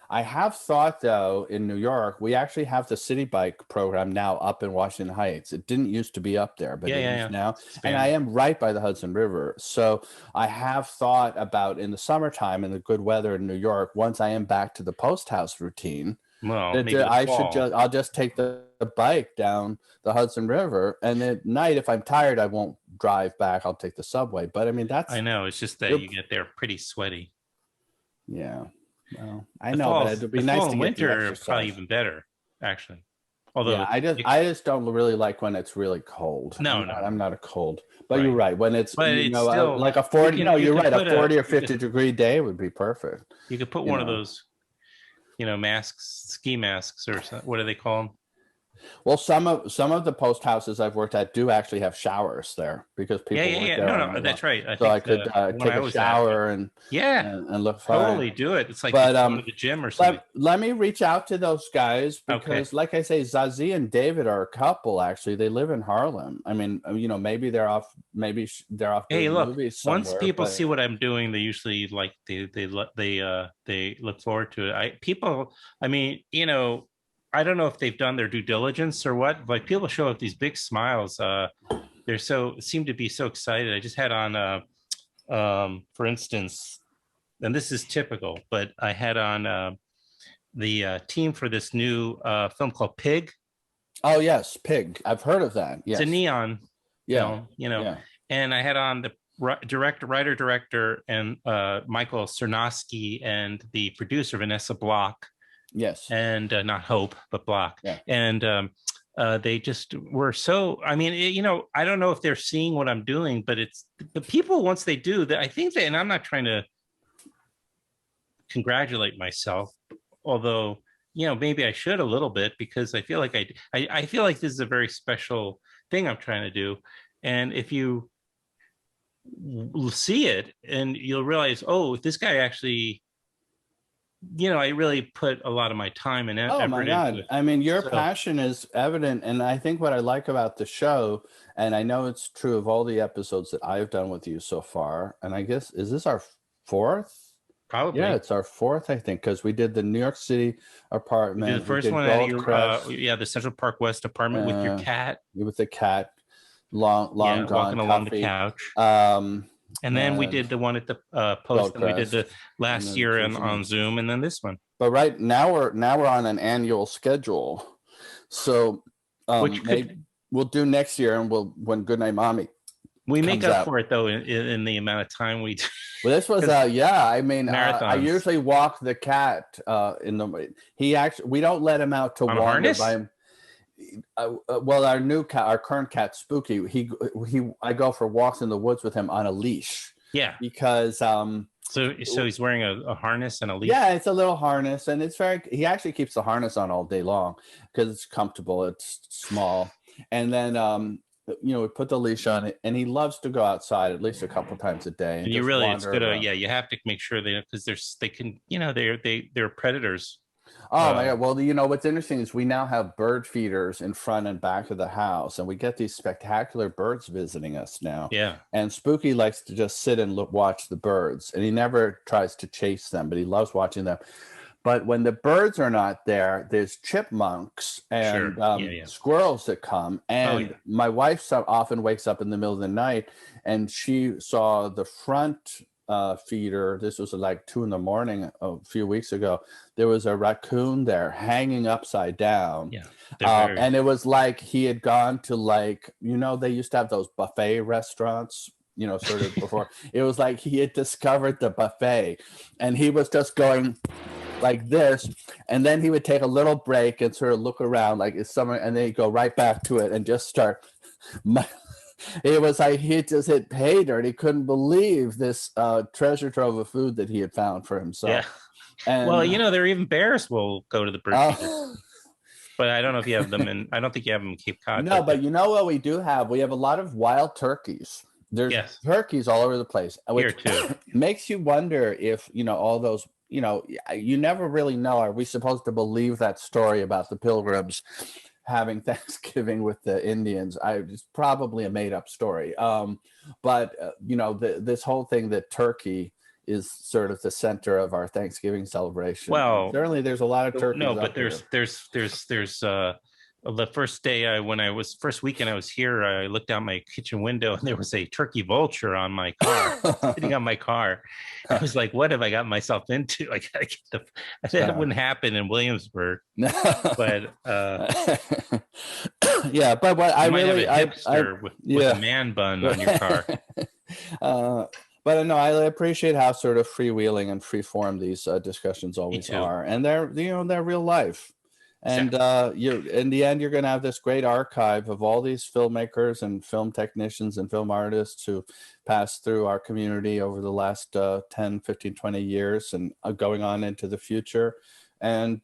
I have thought, though, in New York, we actually have the city bike program now up in Washington Heights. It didn't used to be up there, but it is now. And I am right by the Hudson River. So I have thought about in the summertime in the good weather in New York, once I am back to the post house routine, I'll just take the bike down the Hudson River. And at night, if I'm tired, I won't drive back. I'll take the subway. But I mean, I know. It's just that you get there pretty sweaty. Yeah. Well, I know, but it'd be The nice fall to and get the winter are probably exercise. even better, actually. Yeah, Although, I just don't really like when it's really cold. no, no, I'm no, not a cold, but you're right. right. When it's, But it's still like a 40, no, you you're can right. A put a 40 or 50-degree day would be perfect. you could put You one of know, those, masks, ski masks, or something. What do they call them? well, some of the post houses I've worked at do actually have showers there because Yeah, people yeah, work yeah. there No, all no, night long. that's right. I So I think could the one take I a was at, shower yeah, and look fine. totally do it. It's like But going to the gym or something. let me reach out to those guys Okay. because, like I say, Zazie and David are a couple. Actually, they live in Harlem. I mean, maybe they're off. Maybe they're off Hey, doing look, movies once somewhere. people But see what I'm doing, they usually like they look forward to it. I mean, I don't know if they've done their due diligence or what. Like people show up these big smiles. They're seem to be so excited. I just had on for instance, and this is typical, but I had on the team for this new film called Pig. oh yes, Pig. I've heard of that. It's a Yes. neon Yeah. film, Yeah. and I had on the writer, director, and Michael Cernosky, and the producer Vanessa Block, Yes. and not Hope, but Block. Yeah. And they just were so, I mean, I don't know if they're seeing what I'm doing, but it's the people, once they do that, I think that, and I'm not trying to congratulate myself, although, maybe I should a little bit, because I feel like I feel like this is a very special thing I'm trying to do. And if you see it, and you'll realize, oh, this guy actually, I really put a lot of my time and Oh my effort into God. it. I mean, your So, passion is evident. And I think what I like about the show, and I know it's true of all the episodes that I've done with you so far, and I guess, is this our fourth? Yeah, probably. it's our fourth, I think, because we did the New York City We did the apartment, we first did one at Gold your, Crest, the Central Park West apartment with your cat. with the cat, long Yeah, gone walking along the coffee, couch. um, And then we did the one at the Gold post, and we did the Crest, and last then year Cruising. on Zoom, and then this one. But right now we're on an annual schedule, so Which maybe could we'll do next year, and when Goodnight Mommy we make comes up out. for it, though, in the amount of time we do. Well, this was yeah. I mean, I Marathons. usually walk the cat in the. We don't let him out to On a wander harness? by him. Well, our current cat, Spooky, I go for walks in the woods with him on a leash Yeah. because So he's wearing a harness and a leash. yeah, it's a little harness, and he actually keeps the harness on all day long because it's comfortable, it's small, and then we put the leash on it, and he loves to go outside at least a couple times a day. And you just really, it's wander good. around. Yeah, you have to make sure because they can, they're predators. Oh my God. Well, what's interesting is we now have bird feeders in front and back of the house, and we get these spectacular birds visiting us now. Yeah. And Spooky likes to just sit and watch the birds, and he never tries to chase them, but he loves watching them. But when the birds are not there, there's chipmunks and squirrels that come. And my wife often wakes up in the middle of the night, and she saw the front feeder. This was like 2 a.m. a few weeks ago. There was a raccoon there hanging upside down. Yeah. And it was like he had gone to they used to have those buffet restaurants, sort of before. It was like he had discovered the buffet, and he was just going like this, and then he would take a little break and sort of look around like it's summer, and then he'd go right back to it and just start. It was like he just hit pay dirt. He couldn't believe this treasure trove of food that he had found for himself. Yeah. And, there are even bears will go to the bird feeder. But I don't know if you have them in. I don't think you have them in Cape Cod. No, but you know what we do have? We have a lot of wild turkeys. There's turkeys all over the place. Here too. Makes you wonder if all those. You never really know. Are we supposed to believe that story about the Pilgrims having Thanksgiving with the Indians? It's probably a made-up story. But this whole thing that turkey is sort of the center of our Thanksgiving celebration. Well, certainly there's a lot of turkeys. No, but there's the first day first weekend I was here, I looked out my kitchen window and there was a turkey vulture on my car, sitting on my car. I was like, what have I got myself into? I gotta get that wouldn't happen in Williamsburg. But yeah, but what I really with a man bun on your car. But no, I appreciate how sort of freewheeling and freeform these discussions always too. are, and they're real life. And you, in the end, you're going to have this great archive of all these filmmakers and film technicians and film artists who passed through our community over the last 10, 15, 20 years and going on into the future. And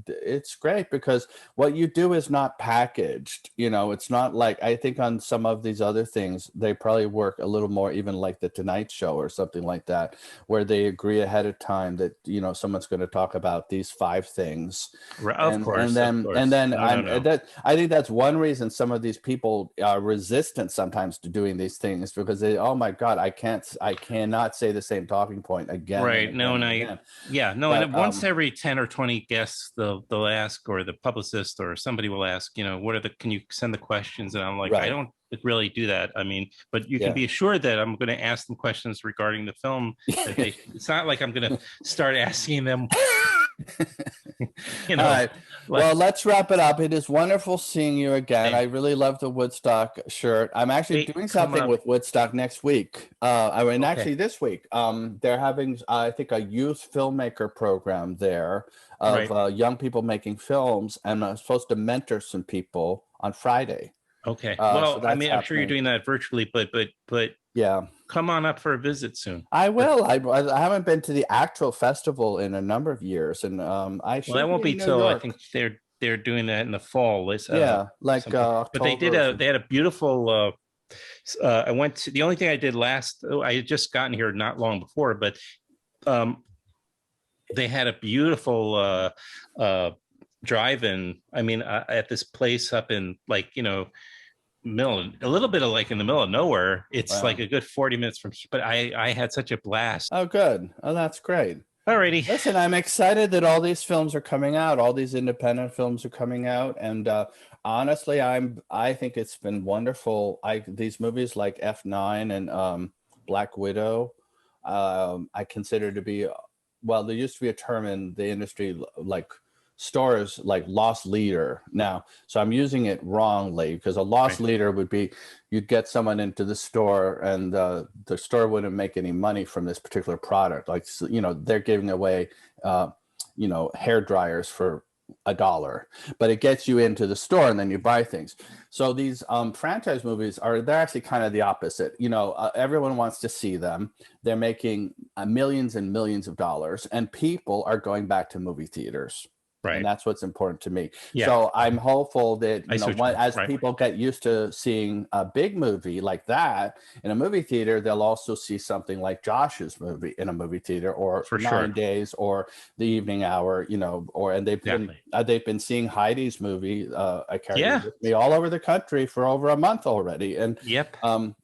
it's great because what you do is not packaged. It's not like, I think on some of these other things, they probably work a little more even like the Tonight Show or something like that, where they agree ahead of time that, someone's going to talk about these 5 things. Of course. I think that's one reason some of these people are resistant sometimes to doing these things, because they, oh my God, I cannot say the same talking point again. Right. And once every 10 or 20 guests, they'll ask, or the publicist or somebody will ask, can you send the questions? And I'm like, right. I don't really do that. I mean, but you can be assured that I'm going to ask them questions regarding the film. It's not like I'm going to start asking them. All right. Well, let's wrap it up. It is wonderful seeing you again. I really love the Woodstock shirt. I'm actually doing something with Woodstock next week. Actually this week. They're having, I think, a youth filmmaker program there of young people making films, and I'm supposed to mentor some people on Friday. Okay. Well, I mean, I'm sure you're doing that virtually, but yeah, come on up for a visit soon. I will. I haven't been to the actual festival in a number of years, and I should. Well, that won't be till I think they're doing that in the fall. October. But they had a beautiful. I went to, the only thing I did I had just gotten here not long before, but they had a beautiful drive-in. I mean, at this place up in a little bit of in the middle of nowhere. It's like a good 40 minutes from here, but I had such a blast. Oh, good. Oh, that's great. Alrighty. Listen, I'm excited that all these films are coming out. All these independent films are coming out, and honestly, I think it's been wonderful. These movies like F9 and Black Widow, I consider to be, well, there used to be a term in the industry stores like lost leader now, so I'm using it wrongly, because a lost leader would be you'd get someone into the store and the store wouldn't make any money from this particular product. They're giving away hair dryers for $1, but it gets you into the store and then you buy things. So these franchise movies they're actually kind of the opposite. Everyone wants to see them. They're making millions and millions of dollars, and people are going back to movie theaters. Right. And that's what's important to me. Yeah. So I'm hopeful that as people get used to seeing a big movie like that in a movie theater, they'll also see something like Josh's movie in a movie theater, or for 9 Days, or The Evening Hour, and they've been seeing Heidi's movie. I carry with me all over the country for over a month already. And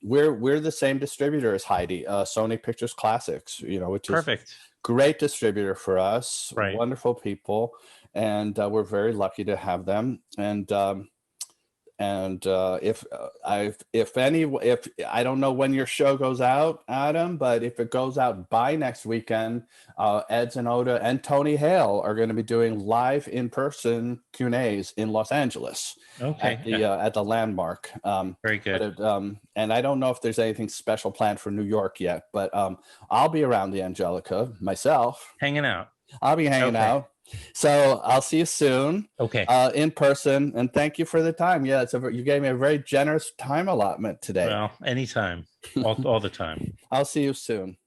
we're the same distributor as Heidi, Sony Pictures Classics, which is great distributor for us. Wonderful people. And we're very lucky to have them. And if I don't know when your show goes out, Adam, but if it goes out by next weekend, Edson Oda and Tony Hale are going to be doing live in-person Q&As in Los Angeles. At the Landmark. Very good. And I don't know if there's anything special planned for New York yet, but I'll be around the Angelica myself. Hanging out. I'll be hanging out. So I'll see you soon. Okay. In person, and thank you for the time. Yeah, you gave me a very generous time allotment today. Well, anytime, all the time. I'll see you soon.